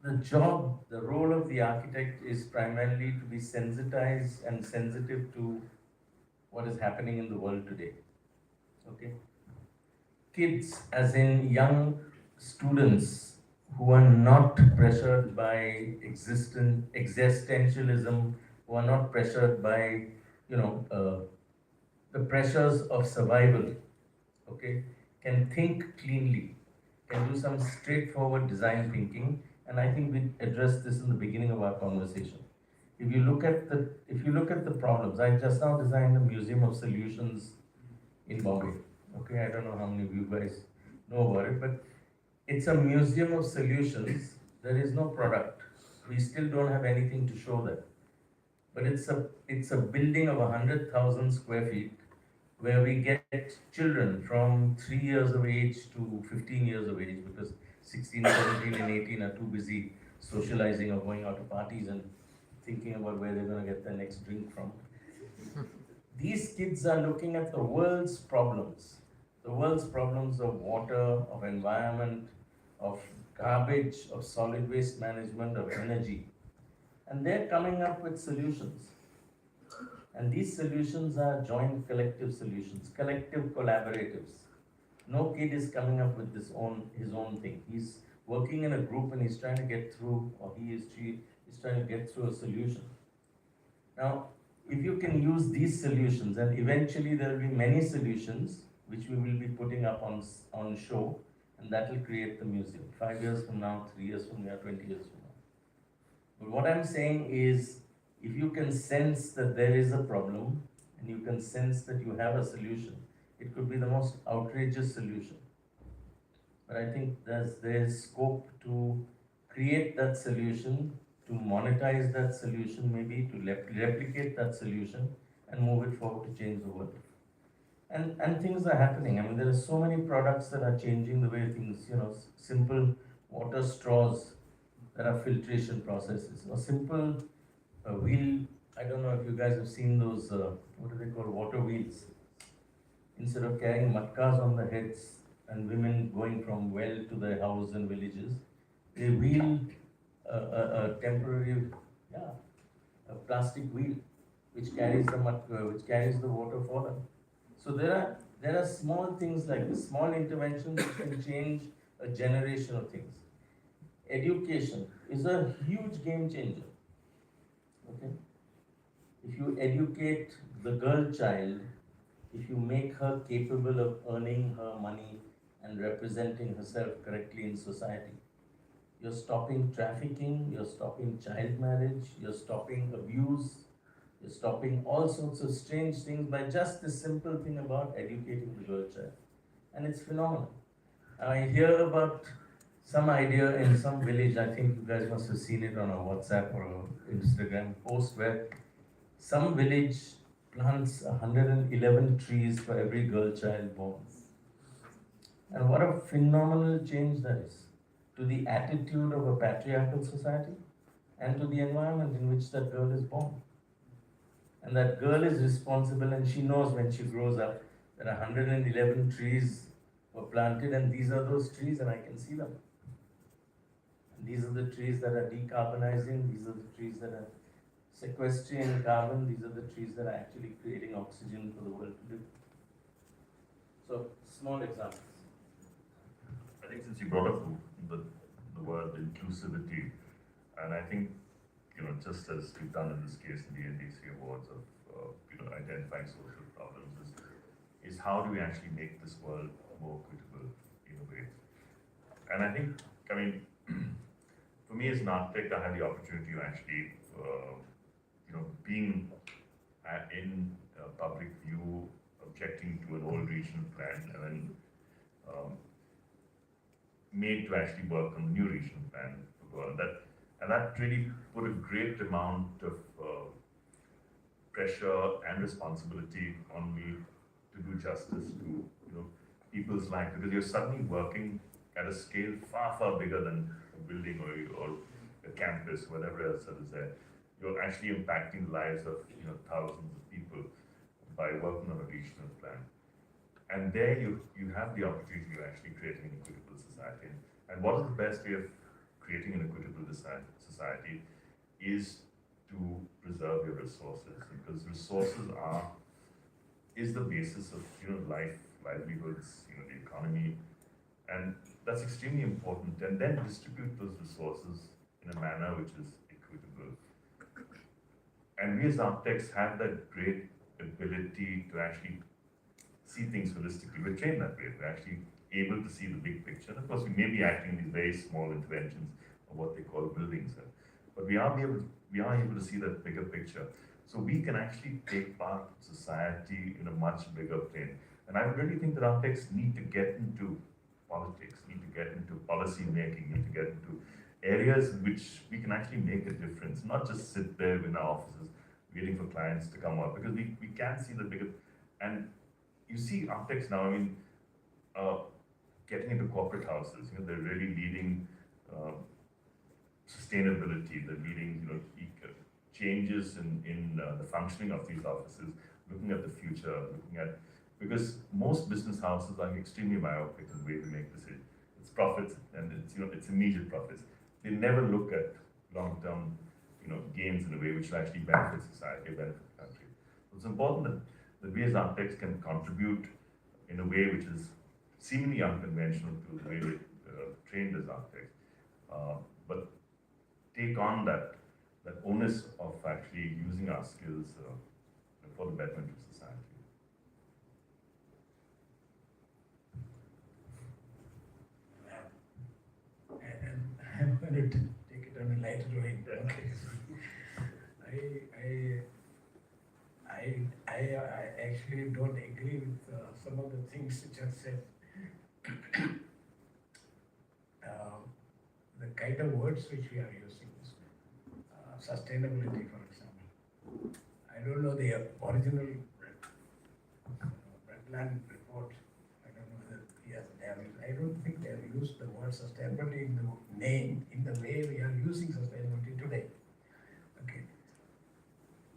The role of the architect is primarily to be sensitized and sensitive to what is happening in the world today. Okay? Kids, as in young students who are not pressured by existentialism, who are not pressured by, the pressures of survival, okay, can think cleanly, can do some straightforward design thinking, and I think we addressed this in the beginning of our conversation. If you look at the problems, I just now designed a museum of solutions in Bombay. Okay, I don't know how many of you guys know about it, but it's a museum of solutions. There is no product. We still don't have anything to show there. But it's a building of 100,000 square feet where we get children from 3 years of age to 15 years of age, because 16, 17, and 18 are too busy socializing or going out to parties and thinking about where they're going to get their next drink from. These kids are looking at the world's problems of water, of environment, of garbage, of solid waste management, of energy. And they're coming up with solutions. And these solutions are joint collective solutions, collective collaboratives. No kid is coming up with his own thing. He's working in a group and he's trying to get through, or she is trying to get through a solution. Now, if you can use these solutions, and eventually there will be many solutions which we will be putting up on show, and that will create the museum 5 years from now, 3 years from now, 20 years from now. But what I'm saying is, if you can sense that there is a problem and you can sense that you have a solution, it could be the most outrageous solution. But I think there's scope to create that solution, to monetize that solution, maybe to replicate that solution and move it forward to change the world. And things are happening. I mean, there are so many products that are changing the way things, simple water straws that are filtration processes, or simple wheel. I don't know if you guys have seen those, what do they call, water wheels. Instead of carrying matkas on the heads and women going from well to their house in villages, they wheel a temporary, a plastic wheel which carries the matka, which carries the water for them. So there are small things like this, small interventions which can change a generation of things. Education is a huge game changer. Okay? If you educate the girl child, if you make her capable of earning her money and representing herself correctly in society, you're stopping trafficking, you're stopping child marriage, you're stopping abuse, you're stopping all sorts of strange things by just this simple thing about educating the girl child. And it's phenomenal. I hear about some idea in some village, I think you guys must have seen it on a WhatsApp or Instagram post, where some village plants 111 trees for every girl child born. And what a phenomenal change that is. to the attitude of a patriarchal society and to the environment in which that girl is born. And that girl is responsible, and she knows when she grows up that 111 trees were planted, and these are those trees, and I can see them. And these are the trees that are decarbonizing, these are the trees that are sequestering carbon, these are the trees that are actually creating oxygen for the world to live. So, small examples. I think since you brought up the word inclusivity, and I think, just as we've done in this case in the NDC Awards of, identifying social problems, is how do we actually make this world more equitable in a way? And I think, for me as an architect, I had the opportunity to actually, being in public view, objecting to an old regional plan, and then made to actually work on the new regional plan for Goa. And that really put a great amount of pressure and responsibility on me to do justice to people's life, because you're suddenly working at a scale far, far bigger than a building or a campus, whatever else that is there. You're actually impacting the lives of thousands of people by working on a regional plan. And there you have the opportunity to actually create an equitable society. And what is the best way of creating an equitable society is to preserve your resources, because resources is the basis of livelihoods, the economy, and that's extremely important. And then distribute those resources in a manner which is equitable. And we as architects have that great ability to actually see things holistically. We're trained that way. We're actually able to see the big picture. And of course, we may be acting these very small interventions of what they call buildings, but we are able to see that bigger picture. So we can actually take part in society in a much bigger plane. And I really think that architects need to get into politics, need to get into policy making, need to get into areas in which we can actually make a difference, not just sit there in our offices waiting for clients to come up, because we can see the bigger. And you see architects now, getting into corporate houses, they're really leading sustainability, they're leading, changes in the functioning of these offices, looking at the future, because most business houses are extremely myopic in the way they make decisions. It's profits, and it's immediate profits. They never look at long-term, gains in a way which will actually benefit society, benefit the country. So it's important that we as architects can contribute in a way which is seemingly unconventional to the way we're trained as architects, but take on that onus of actually using our skills for the betterment of society. And I'm going to take it on a lighter vein. Okay. I actually don't agree with some of the things which are said. The kind of words which we are using, sustainability, for example. I don't know the original Redland report. I don't know whether I don't think they have used the word sustainability in the name, in the way we are using sustainability today. Okay.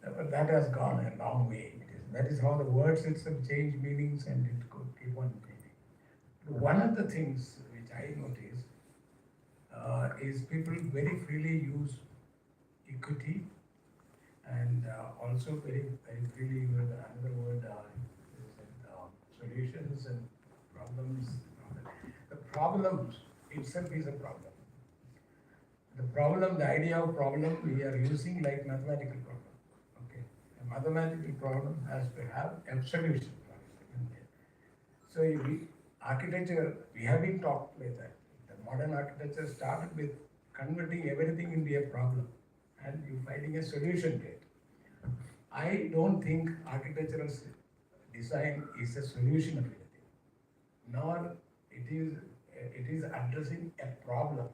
But that has gone a long way. That is how the words itself change meanings, and it could keep on changing. One of the things which I notice is people very freely use equity, and also very, very freely use another word, solutions and problems. The problem itself is a problem. The problem, the idea of problem, we are using like mathematical problem. Okay, a mathematical problem has to have a solution. So architecture, we have been taught like that. The modern architecture started with converting everything into a problem and you finding a solution to it. I don't think architectural design is a solution of anything, nor it is addressing a problem.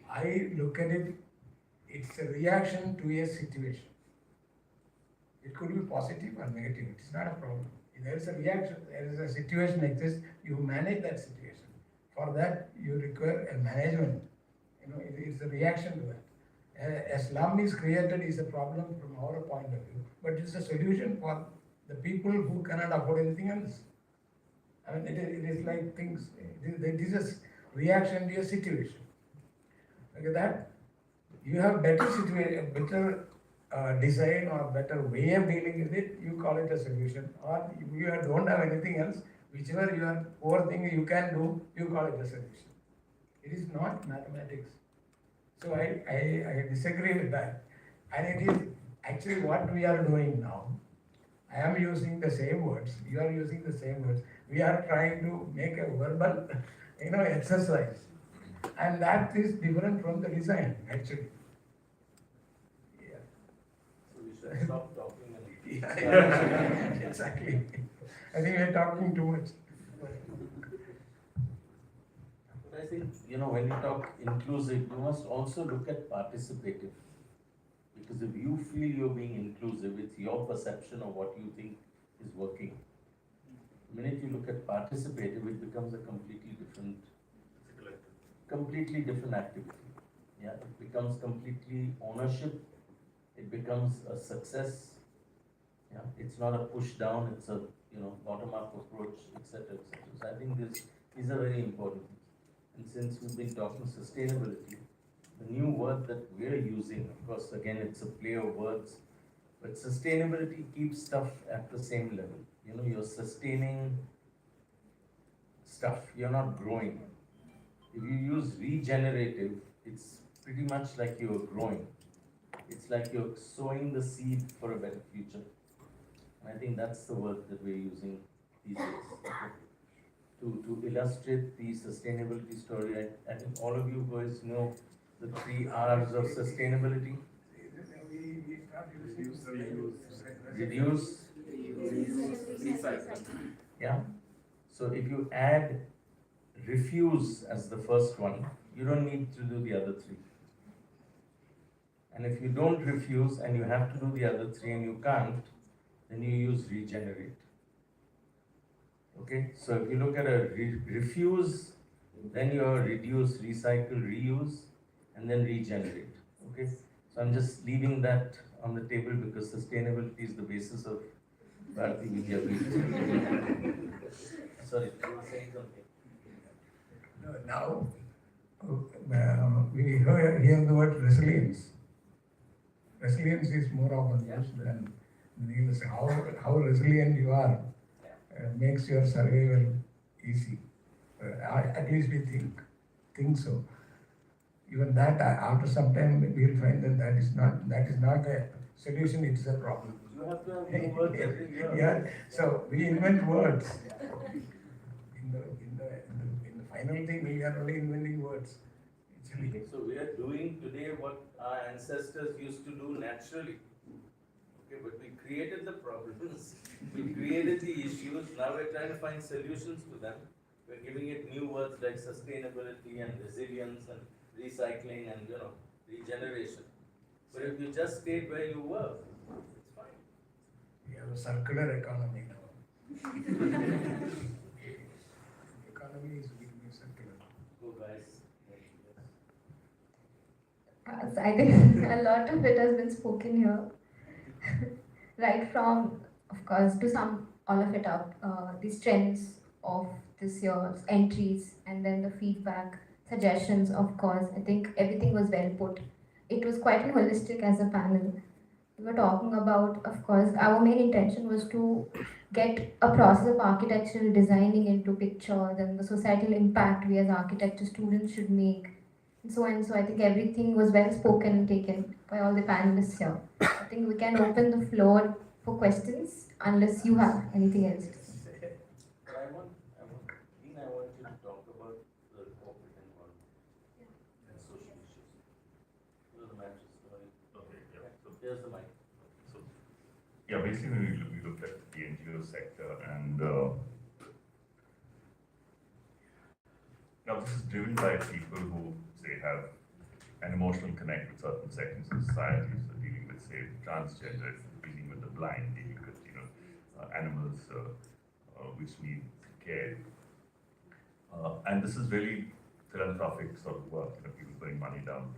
I look at it, it's a reaction to a situation. It could be positive or negative, it is not a problem. If there is a reaction, there is a situation exists, you manage that situation. For that, you require a management. It's a reaction to that. A slum is created is a problem from our point of view, but it's a solution for the people who cannot afford anything else. I mean, it is like things, it is a reaction to a situation. Look at that. You have better situation, better design or better way of dealing with it, you call it a solution. Or if you don't have anything else, whichever you are poor thing you can do, you call it a solution. It is not mathematics. So I disagree with that. And it is actually what we are doing now. I am using the same words, you are using the same words. We are trying to make a verbal, exercise. And that is different from the design, actually. Yeah. So we should stop talking and. Yeah, exactly. I think we are talking too much. But I think, when you talk inclusive, you must also look at participative. Because if you feel you're being inclusive, it's your perception of what you think is working. The minute you look at participative, it becomes a completely different activity. Yeah, it becomes completely ownership. It becomes a success. Yeah, it's not a push down. It's a bottom up approach, etc., etc. So I think these are very important. And since we've been talking sustainability, the new word that we're using, of course, again, it's a play of words, but sustainability keeps stuff at the same level. You're sustaining stuff. You're not growing. If you use regenerative, it's pretty much like you're growing. It's like you're sowing the seed for a better future. And I think that's the word that we're using these days. To illustrate the sustainability story, I think all of you guys know the 3 R's of sustainability. We start using Reduce. Yeah. So if you add refuse as the first one, you don't need to do the other 3. And if you don't refuse and you have to do the other 3 and you can't, then you use regenerate. Okay, so if you look at a refuse, then you're reduce, recycle, reuse, and then regenerate. Okay, so I'm just leaving that on the table because sustainability is the basis of Bharati Vidya Peeth. Sorry, you were saying something. Now, we hear the word resilience. Resilience is more often used than needless. How resilient you are makes your survival easy. At least we think so. Even that, after some time, we'll find that is not a solution. It's a problem. You have to have new words every year. Yeah. So we invent words. In the final thing, we are only inventing words. Actually. So we are doing today what our ancestors used to do naturally. Okay, but we created the problems, we created the issues, now we're trying to find solutions to them. We're giving it new words like sustainability and resilience and recycling and regeneration. But if you just stayed where you were, it's fine. We have a circular economy now. Economy is becoming circular. Go guys. So I think a lot of it has been spoken here. Right from, of course, to sum all of it up, the strengths of this year's entries and then the feedback, suggestions, of course. I think everything was well put. It was quite holistic as a panel. We were talking about, of course, our main intention was to get a process of architectural designing into picture, then the societal impact we as architecture students should make, and so on. So I think everything was well spoken and taken by all the panelists here. I think we can open the floor for questions unless you have anything else to say. But I want you to talk about the corporate environment and social issues. The mattress story. Okay, yeah. So, Here's the mic. basically we look at the NGO sector and now this is driven by people who say have an emotional connect with certain sections of society, so dealing with say transgender, dealing with the blind, dealing with animals which need care. And this is really philanthropic sort of work, people putting money down.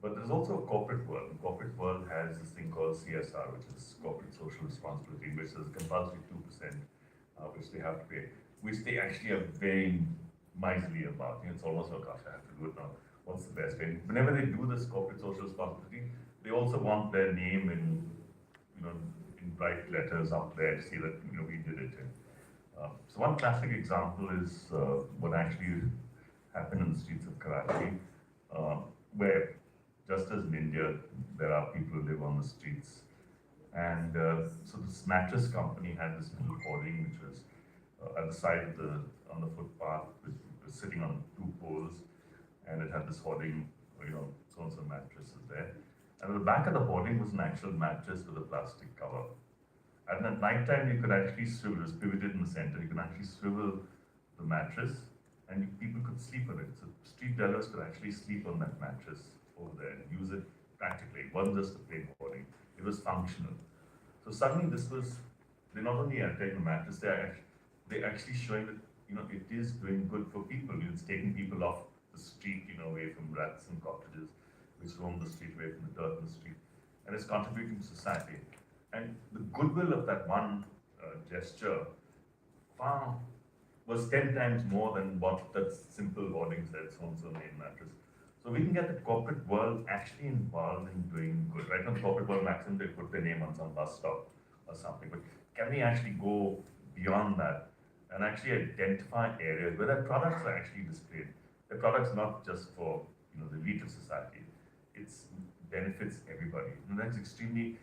But there's also a corporate world. The corporate world has this thing called CSR, which is corporate social responsibility, which is a compulsory 2%, which they have to pay, which they actually are very miserly about. It's almost like, gosh, I have to do it now. What's the best way? Whenever they do this corporate social responsibility, they also want their name in bright letters up there to see that we did it. So one classic example is what actually happened in the streets of Karachi, where just as in India, there are people who live on the streets. And so this mattress company had this little hoarding, which was at the side of on the footpath, which was sitting on 2 poles, and it had this hoarding, so mattresses there. And at the back of the hoarding was an actual mattress with a plastic cover. And at night time, you could actually swivel, it was pivoted in the center, you could actually swivel the mattress, and people could sleep on it. So street dwellers could actually sleep on that mattress over there and use it practically. It wasn't just a plain hoarding, it was functional. So suddenly they not only are taking the mattress, they're actually showing that, it is doing good for people. It's taking people off the street, away from rats and cockroaches, which roam the street, away from the dirt in the street. And it's contributing to society. And the goodwill of that one gesture was 10 times more than what that simple hoarding said, so-and-so made mattress. So we can get the corporate world actually involved in doing good. Right now, the corporate world maximum, they put their name on some bus stop or something. But can we actually go beyond that and actually identify areas where their products are actually displayed? Their products not just for the elite of society. It benefits everybody. And that's extremely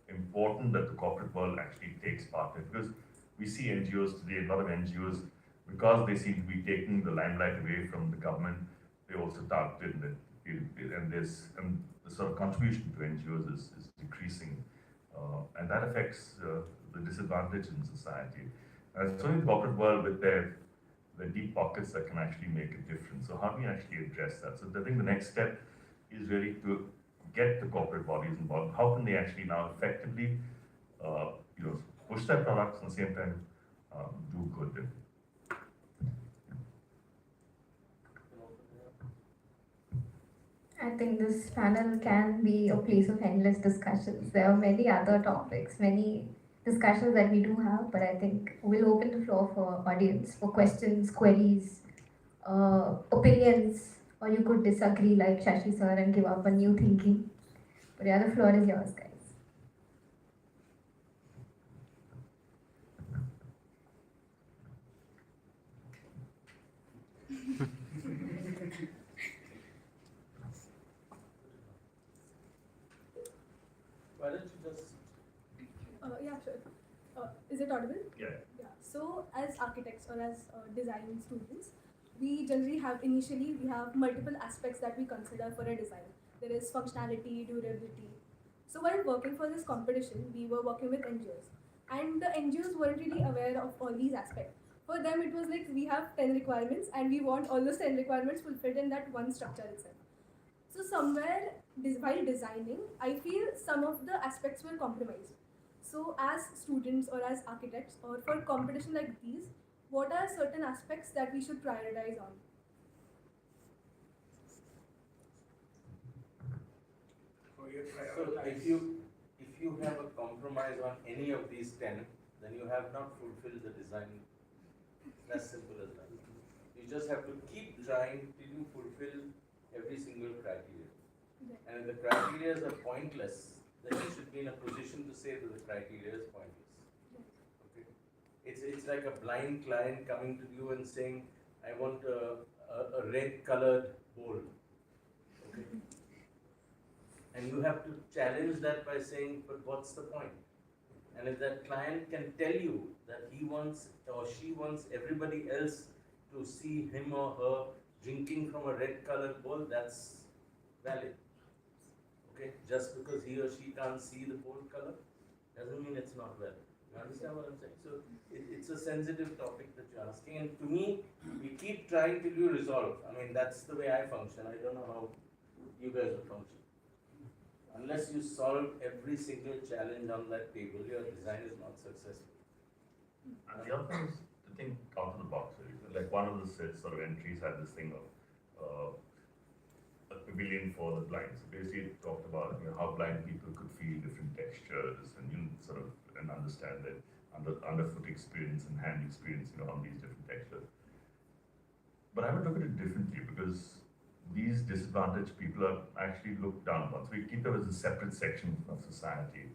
important that the corporate world actually takes part in, because we see NGOs today, a lot of NGOs, because they seem to be taking the limelight away from the government, they also targeted and the sort of contribution to NGOs is decreasing, and that affects the disadvantaged in society. And so in the corporate world, with their deep pockets that can actually make a difference. So how do we actually address that? So I think the next step is really to get the corporate bodies involved. How can they actually now effectively, push their products and at the same time do good? I think this panel can be a place of endless discussions. There are many other topics, many discussions that we do have, but I think we'll open the floor for audience, for questions, queries, opinions, or you could disagree like Shashi sir and give up a new thinking. But yeah, the floor is yours, guys. Why don't you just Yeah, sure. Is it audible? Yeah. Yeah. So, as architects or as design students, we generally have multiple aspects that we consider for a design. There is functionality, durability. So, while working for this competition, we were working with NGOs, and the NGOs weren't really aware of all these aspects. For them, it was like we have 10 requirements, and we want all those 10 requirements fulfilled in that one structure itself. So somewhere, while designing, I feel some of the aspects were compromised. So as students or as architects or for competition like these, what are certain aspects that we should prioritize on? So you So prioritize. if you have a compromise on any of these 10, then you have not fulfilled the design. It's as simple as that. You just have to keep trying till you fulfill every single criteria. And if the criteria are pointless, then you should be in a position to say that the criteria is pointless. Okay? It's like a blind client coming to you and saying, I want a red colored bowl. Okay? And you have to challenge that by saying, but what's the point? And if that client can tell you that he wants or she wants everybody else to see him or her drinking from a red colored bowl, that's valid. Okay? Just because he or she can't see the bowl color doesn't mean it's not valid. You understand what I'm saying? So it's a sensitive topic that you're asking, and to me, we keep trying till you resolve. I mean, that's the way I function. I don't know how you guys will function. Unless you solve every single challenge on that table, your design is not successful. And the other thing is, the to think out of the box. Really. Like one of the sort of entries had this thing of a pavilion for the blind. So basically, it talked about how blind people could feel different textures and sort of and understand that underfoot experience and hand experience, on these different textures. But I would look at it differently because these disadvantaged people are actually looked down upon. So we keep them as a separate section of society.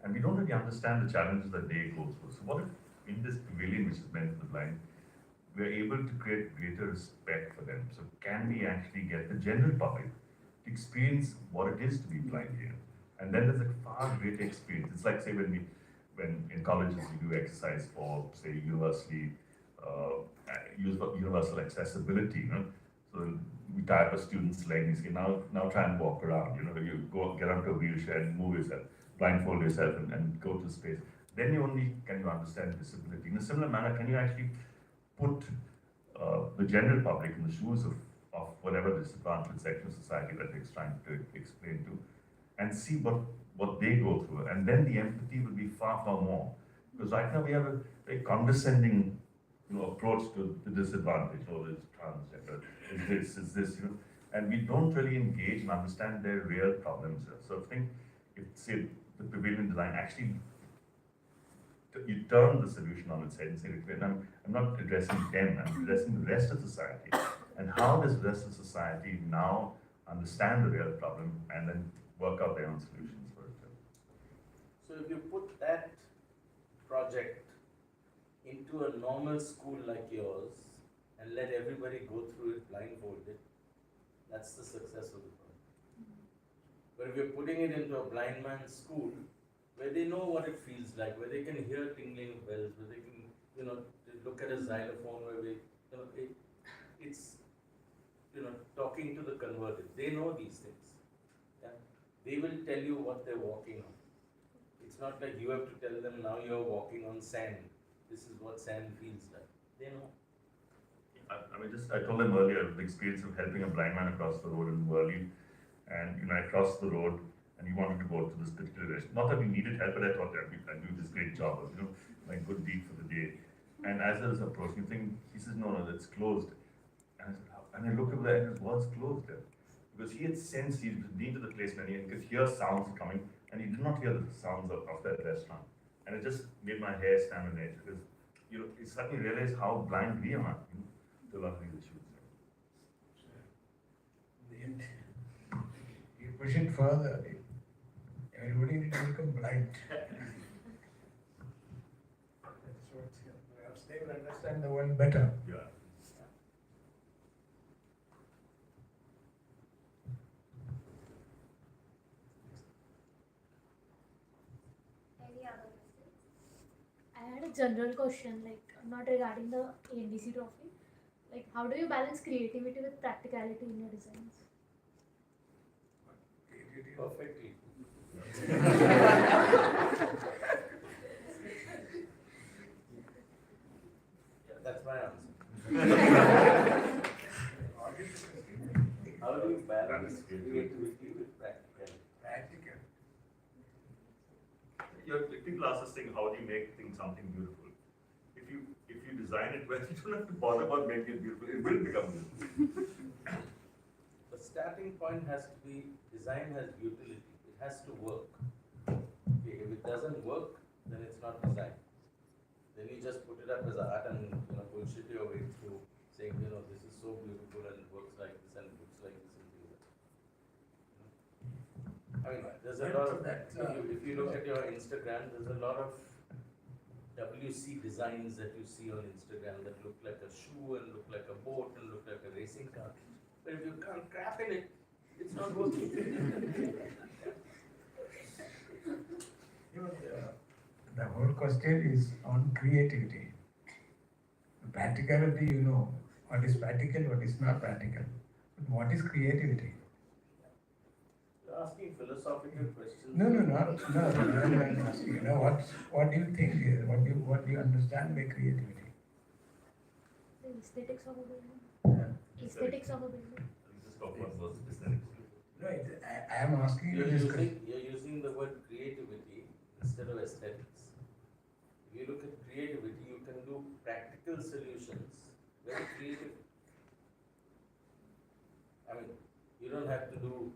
And we don't really understand the challenges that they go through. So what if in this pavilion, which is meant for the blind, we're able to create greater respect for them? So can we actually get the general public to experience what it is to be blind here? And then there's a far greater experience. It's like, say, when in colleges you do exercise for, say, universal accessibility, So we tie up a student's leg and say, now try and walk around. You get onto a wheelchair and move yourself, blindfold yourself and go to space. Then you only can you understand disability. In a similar manner, can you actually put the general public in the shoes of whatever disadvantaged section of society that it's trying to explain to, and see what they go through, and then the empathy will be far, far more. Because right now we have a very condescending approach to the disadvantage, it's transgender, is this, and we don't really engage and understand their real problems. So I think if, say, the pavilion design actually, you turn the solution on its head and say, I'm not addressing them, I'm addressing the rest of society. And how does the rest of society now understand the real problem and then work out their own solutions for it? So if you put that project into a normal school like yours and let everybody go through it blindfolded, that's the success of the project. But if you're putting it into a blind man's school, where they know what it feels like, where they can hear tingling bells, where they can, look at a xylophone, where it's talking to the converted. They know these things. Yeah? They will tell you what they're walking on. It's not like you have to tell them now you're walking on sand. This is what sand feels like. They know. I told them earlier the experience of helping a blind man across the road in Worli, and I crossed the road and he wanted to go to this particular restaurant. Not that we needed help, but I thought I'd do this great job of, my good deed for the day. And as I was approaching, he says, no, that's closed. And I said, how? And I looked over there and it was closed there. Because he had sensed he'd been to the place and he could hear sounds coming, and he did not hear the sounds of that restaurant. And it just made my hair stand on edge because, it suddenly realized how blind we are, to a lot of these issues. You push it further, everybody will become blind. So perhaps they will understand the world better. Yeah. Any other questions? I had a general question, not regarding the ANBC trophy. How do you balance creativity with practicality in your designs? Perfectly. That's my answer. How do you balance creativity with practicality? Practical. People ask this thing, how do you make things something beautiful? If you design it well, you don't have to bother about making it beautiful. It will become beautiful. The starting point has to be, design has utility. It has to work. Okay, if it doesn't work, then it's not design. Then you just put it up as art and bullshit your way through, saying this is so beautiful and it works like this and it looks like this and things like that. I mean, there's a lot of that. If you look at your Instagram, there's a lot of WC designs that you see on Instagram that look like a shoe and look like a boat and look like a racing car. But if you can't crap in it, it's not working. The whole question is on creativity. The practicality, what is practical, what is not practical. But what is creativity? You're asking philosophical questions. No, I'm asking, what do you think is, what do you understand by creativity? The aesthetics of a building. Aesthetics of a building. Just talk about those aesthetics. No, I am asking you this question. You're using the word creativity instead of aesthetics. If you look at creativity, you can do practical solutions, very creative. I mean, you don't have to do,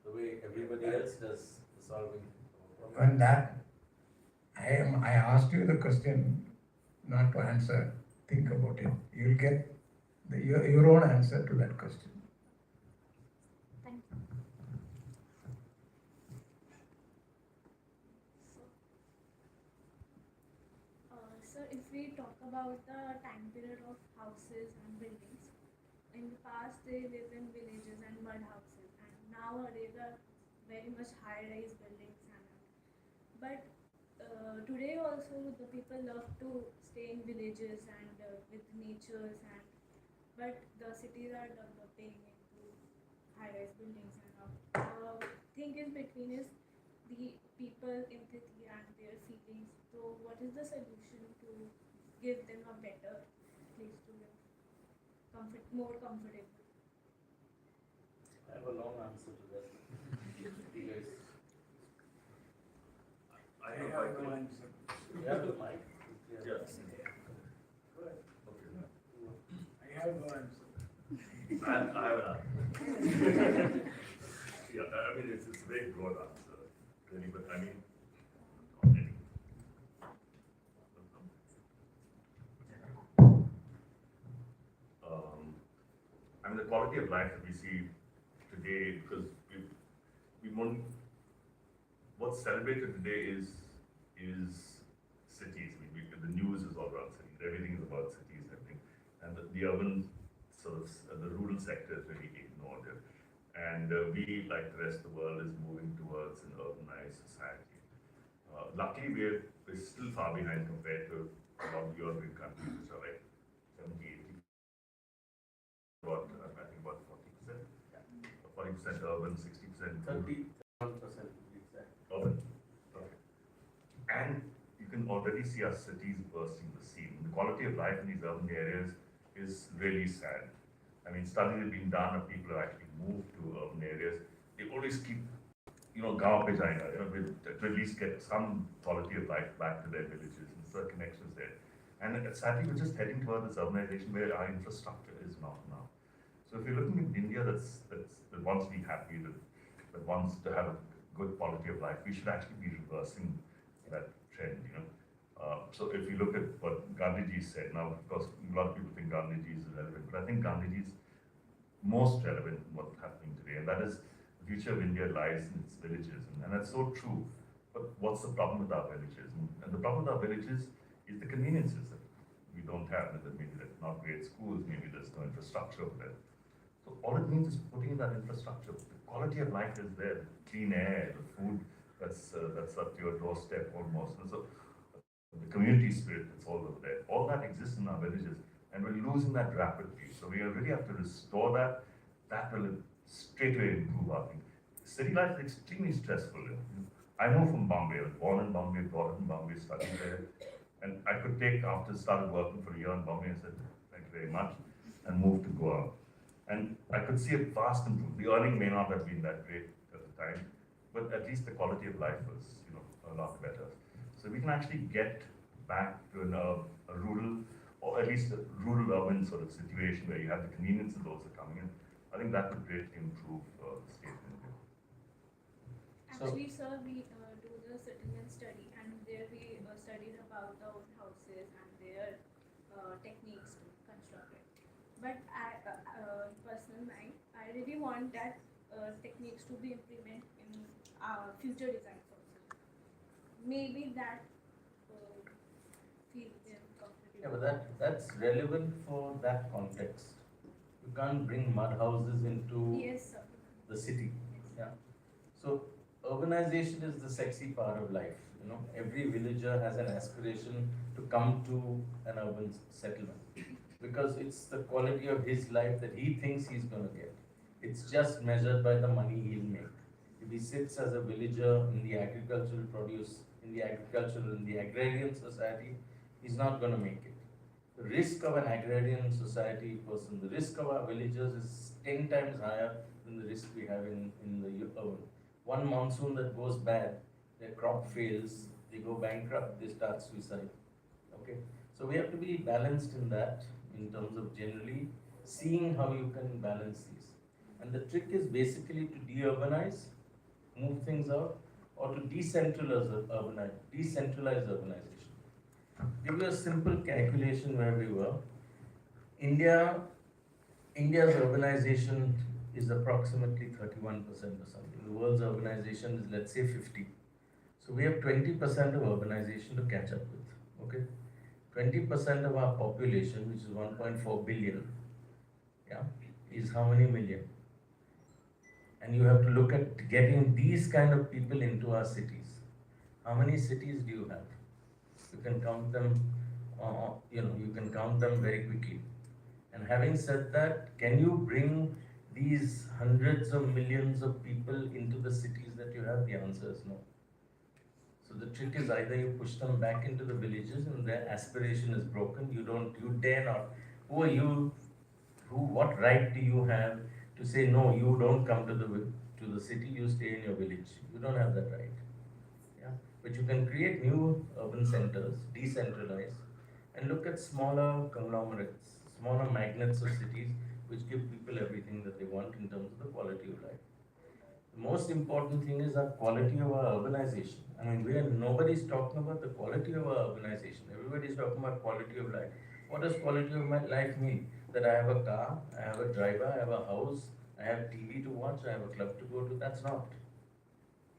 the way everybody else does the solving of a problem. On that, I asked you the question not to answer, think about it. You'll get your own answer to that question. Thank you. So if we talk about the time period of houses and buildings, in the past they lived in villages and mud houses, and nowadays are very much high-rise buildings. But today also the people love to stay in villages and with natures, but the cities are developing into high-rise buildings, and thing is between is the people empathy and their feelings. So what is the solution to give them a better place to live, more comfortable? I have a long answer to that. You guys, I have no answer. you have the mic? Yeah. Okay. I have no answer. I have an answer. Yeah, I mean, it's a very broad answer, really, but I mean, not really. I mean, the quality of life that we see today, because what's celebrated today is cities. I mean, the news is all about cities. Everything is about cities, I think, and the urban the rural sector is really ignored. And we, like the rest of the world, is moving towards an urbanized society. Luckily, we're still far behind compared to a lot of European countries, which are like 70, 80, I think about 40%. 40% urban, 60% rural. 31% exact. Urban. Okay. And you can already see our cities bursting the seam. The quality of life in these urban areas is really sad. I mean, studies have been done of people who actually move to urban areas. They always keep, gaon pe jayega, to at least get some quality of life back to their villages, and so connections there. And sadly, we're just heading toward this urbanization where our infrastructure is not now. So if you're looking at India that wants to be happy, that wants to have a good quality of life, we should actually be reversing that trend. So if you look at what Gandhiji said, now of course a lot of people think Gandhiji is irrelevant, but I think Gandhiji is most relevant in what's happening today, and that is the future of India lies in its villages, and that's so true. But what's the problem with our villages? And the problem with our villages is the conveniences that we don't have. Maybe there's not great schools, maybe there's no infrastructure over there. So all it means is putting in that infrastructure. The quality of life is there, the clean air, the food that's up to your doorstep almost. And so the community spirit that's all over there, all that exists in our villages, and we're losing that rapidly. So we really have to restore that. That will straight away improve our thing. City life is extremely stressful. I moved from Bombay. I was born in Bombay, brought up in Bombay, studied there. And I could take, after started working for a year in Bombay, I said, thank you very much, and moved to Goa. And I could see a vast improvement. The earning may not have been that great at the time, but at least the quality of life was, a lot better. So we can actually get back to a rural, or at least a rural-urban sort of situation where you have the conveniences also coming in. I think that would greatly improve the state of India. Actually, sir, we do the citizen study, and there we studied about the old houses and their techniques to construct it. But personal mind, I really want that techniques to be implemented in our future designs also. Maybe that feel them comfortable. Yeah, but that's relevant for that context. You can't bring mud houses into Yes, sir. the city. Yeah. So urbanization is the sexy part of life. Every villager has an aspiration to come to an urban settlement because it's the quality of his life that he thinks he's going to get. It's just measured by the money he'll make. If he sits as a villager in the agricultural produce, in the agrarian society, he's not going to make it. The risk of an agrarian society person, the risk of our villagers is 10 times higher than the risk we have in the urban. One monsoon that goes bad, their crop fails, they go bankrupt, they start suicide. Okay, so we have to be balanced in that, in terms of generally seeing how you can balance these. And the trick is basically to de-urbanize, move things out, or to decentralize urbanization. Give you a simple calculation where we were. India's urbanization is approximately 31% or something. The world's urbanization is, let's say, 50. So we have 20% of urbanization to catch up with. Okay, 20% of our population, which is 1.4 billion, yeah, is how many million? And you have to look at getting these kind of people into our cities. How many cities do you have? You can count them, you can count them very quickly. And having said that, can you bring these hundreds of millions of people into the cities that you have? The answer is no. So the trick is either you push them back into the villages and their aspiration is broken. You dare not. Who are you? What right do you have to say no? You don't come to the city. You stay in your village. You don't have that right. Yeah, but you can create new urban centers, decentralize, and look at smaller conglomerates, smaller magnets of cities, which give people everything that they want in terms of the quality of life. The most important thing is our quality of our urbanization. I mean, nobody's talking about the quality of our urbanization. Everybody's talking about quality of life. What does quality of my life mean? That I have a car, I have a driver, I have a house, I have TV to watch, I have a club to go to. That's not.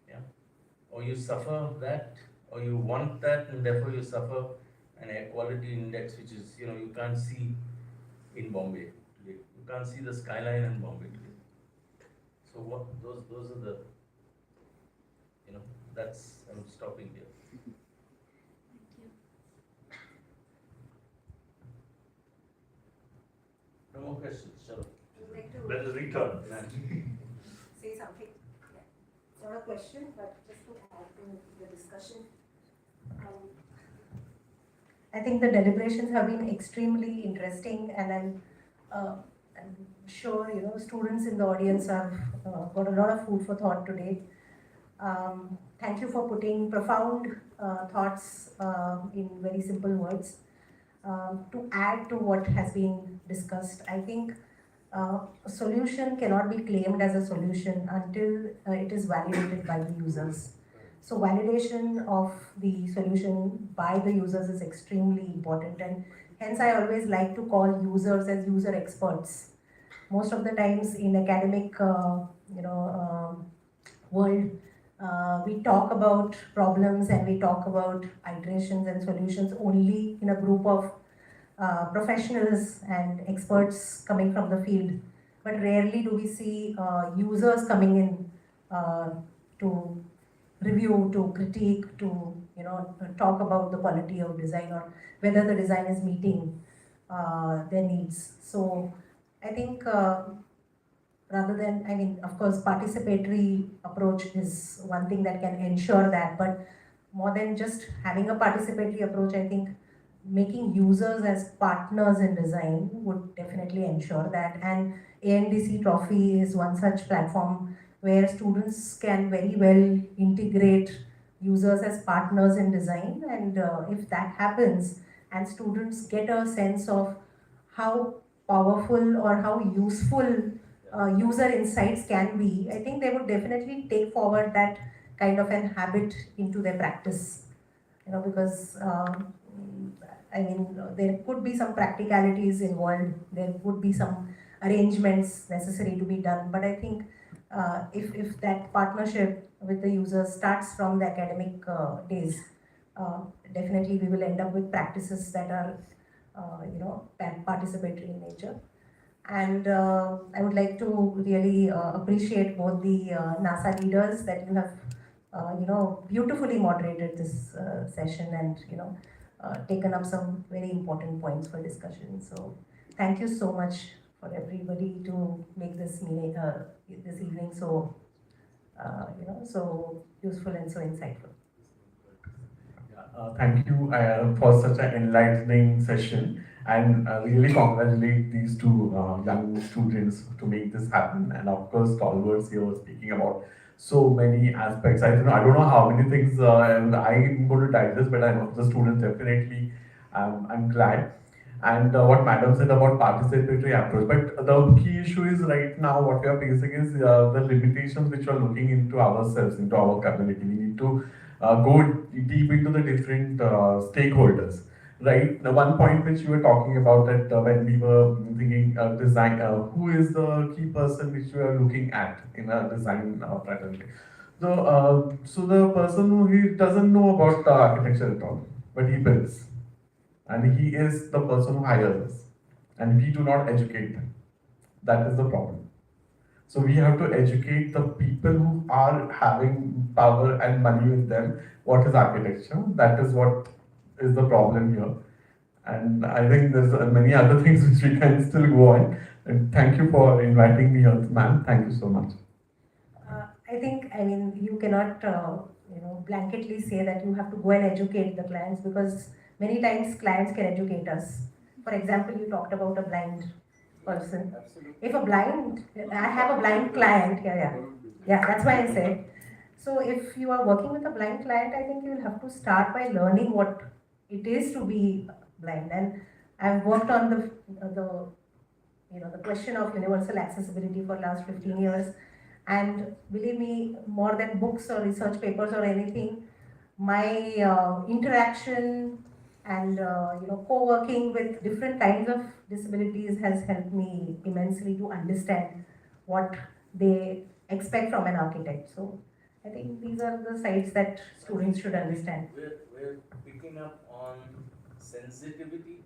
Yeah. Or you suffer that, or you want that, and therefore you suffer an air quality index which is, you can't see in Bombay today. You can't see the skyline in Bombay today. So those are the, I'm stopping here. No more questions, shall Would you like to Let us return. say something? Yeah. Not a question, but just to add to the discussion. I think the deliberations have been extremely interesting, and I'm sure students in the audience have got a lot of food for thought today. Thank you for putting profound thoughts in very simple words. To add to what has been discussed, I think a solution cannot be claimed as a solution until it is validated by the users. So validation of the solution by the users is extremely important, and hence I always like to call users as user experts. Most of the times in academic world, we talk about problems and we talk about iterations and solutions only in a group of professionals and experts coming from the field, but rarely do we see users coming in to review, to critique, to talk about the quality of design or whether the design is meeting their needs. So I think rather than, of course, participatory approach is one thing that can ensure that, but more than just having a participatory approach, I think making users as partners in design would definitely ensure that. And ANDC Trophy is one such platform where students can very well integrate users as partners in design, and if that happens and students get a sense of how powerful or how useful user insights can be, I think they would definitely take forward that kind of an habit into their practice. Because there could be some practicalities involved, there would be some arrangements necessary to be done, but I think if that partnership with the users starts from the academic days, definitely we will end up with practices that are participatory in nature. And I would like to really appreciate both the NASA leaders that you have beautifully moderated this session and taken up some very important points for discussion. So thank you so much for everybody to make this meeting this evening so so useful and so insightful. Thank you for such an enlightening session, and really congratulate these two young students to make this happen, and of course stalwarts here speaking about so many aspects. I don't know how many things, and I'm going to digest, but I know the students definitely. I'm glad. And what Madam said about participatory approach, but the key issue is right now what we are facing is the limitations which we are looking into ourselves, into our community. We need to go deep into the different stakeholders. Right, the one point which you were talking about that when we were thinking design, who is the key person which we are looking at in a design fraternity? So the person who he doesn't know about architecture at all, but he builds, and he is the person who hires us, and we do not educate them. That is the problem. So we have to educate the people who are having power and money with them. What is architecture? That is what is the problem here. And I think there's many other things which we can still go on. And thank you for inviting me here, ma'am. Thank you so much. I mean, you cannot, blanketly say that you have to go and educate the clients, because many times clients can educate us. For example, you talked about a blind person. If I have a blind client, yeah, that's why I said. So if you are working with a blind client, I think you will have to start by learning what it is to be blind. And I've worked on the question of universal accessibility for last 15 years. And believe me, more than books or research papers or anything, my interaction and co-working with different kinds of disabilities has helped me immensely to understand what they expect from an architect. So I think these are the sides that students should understand. We're picking up on sensitivity,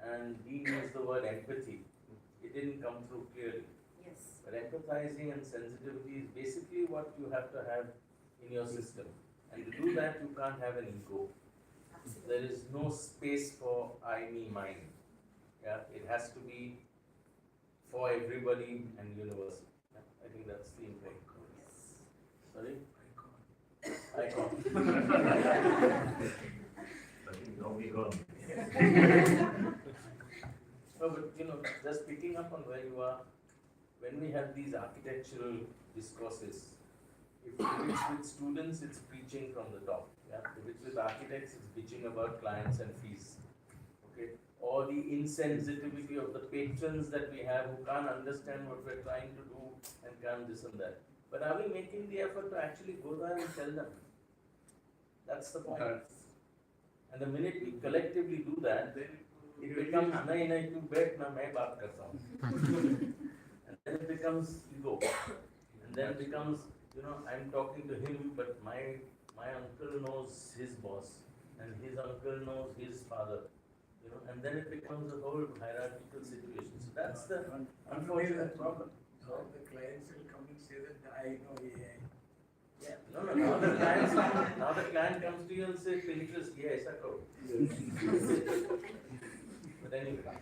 and Dean used the word empathy. It didn't come through clearly. Yes. But empathizing and sensitivity is basically what you have to have in your system. And to do that, you can't have an ego. There is no space for I, me, mine. Yeah, it has to be for everybody and universal. Yeah, I think that's the important. Sorry? Icon. No, but just picking up on where you are, when we have these architectural discourses, if it's with students, it's preaching from the top. Yeah? If it's with architects, it's bitching about clients and fees. Okay? Or the insensitivity of the patrons that we have who can't understand what we're trying to do and can't this and that. But are we making the effort to actually go there and tell them? That's the point. And the minute we collectively do that, it becomes nahi tu bet na main baat karta hu. And then it becomes ego. And then it becomes, I'm talking to him, but my uncle knows his boss, and his uncle knows his father. And then it becomes a whole hierarchical situation. So that's the unfortunate problem. So the clients will come and say that I know AI. Yeah, no. Now the client comes to you and says, Pinterest, yeah, aisa karo. But anyway,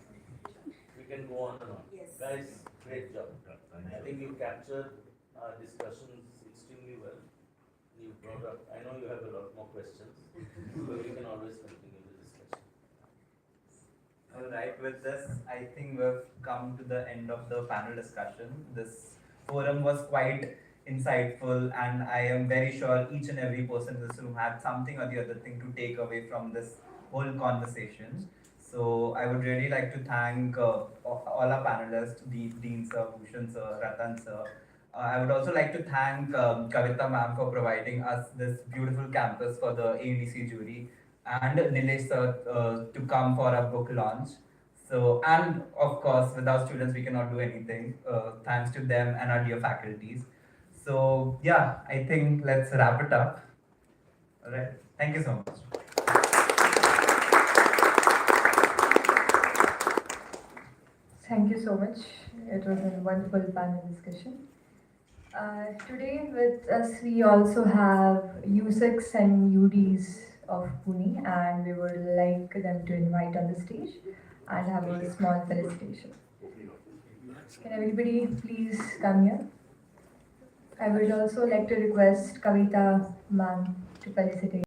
we can go on and on. Yes. Guys, great job. I think you captured our discussions extremely well. You brought up, I know you have a lot more questions, but we can always continue the discussion. Alright, with this, I think we've come to the end of the panel discussion. This forum was quite insightful, and I am very sure each and every person in this room had something or the other thing to take away from this whole conversation. So I would really like to thank all our panelists, Dean sir, Bhushan sir, Ratan sir. I would also like to thank Kavita ma'am for providing us this beautiful campus for the AEDC jury, and Nilesh sir to come for our book launch. So, and of course, without students, we cannot do anything. Thanks to them and our dear faculties. So, yeah, I think let's wrap it up. All right. Thank you so much. Thank you so much. It was a wonderful panel discussion. Today with us we also have U6 and UDs of Pune, and we would like them to invite on the stage and have a small felicitation. Can everybody please come here? I would also like to request Kavita ma'am to felicitate.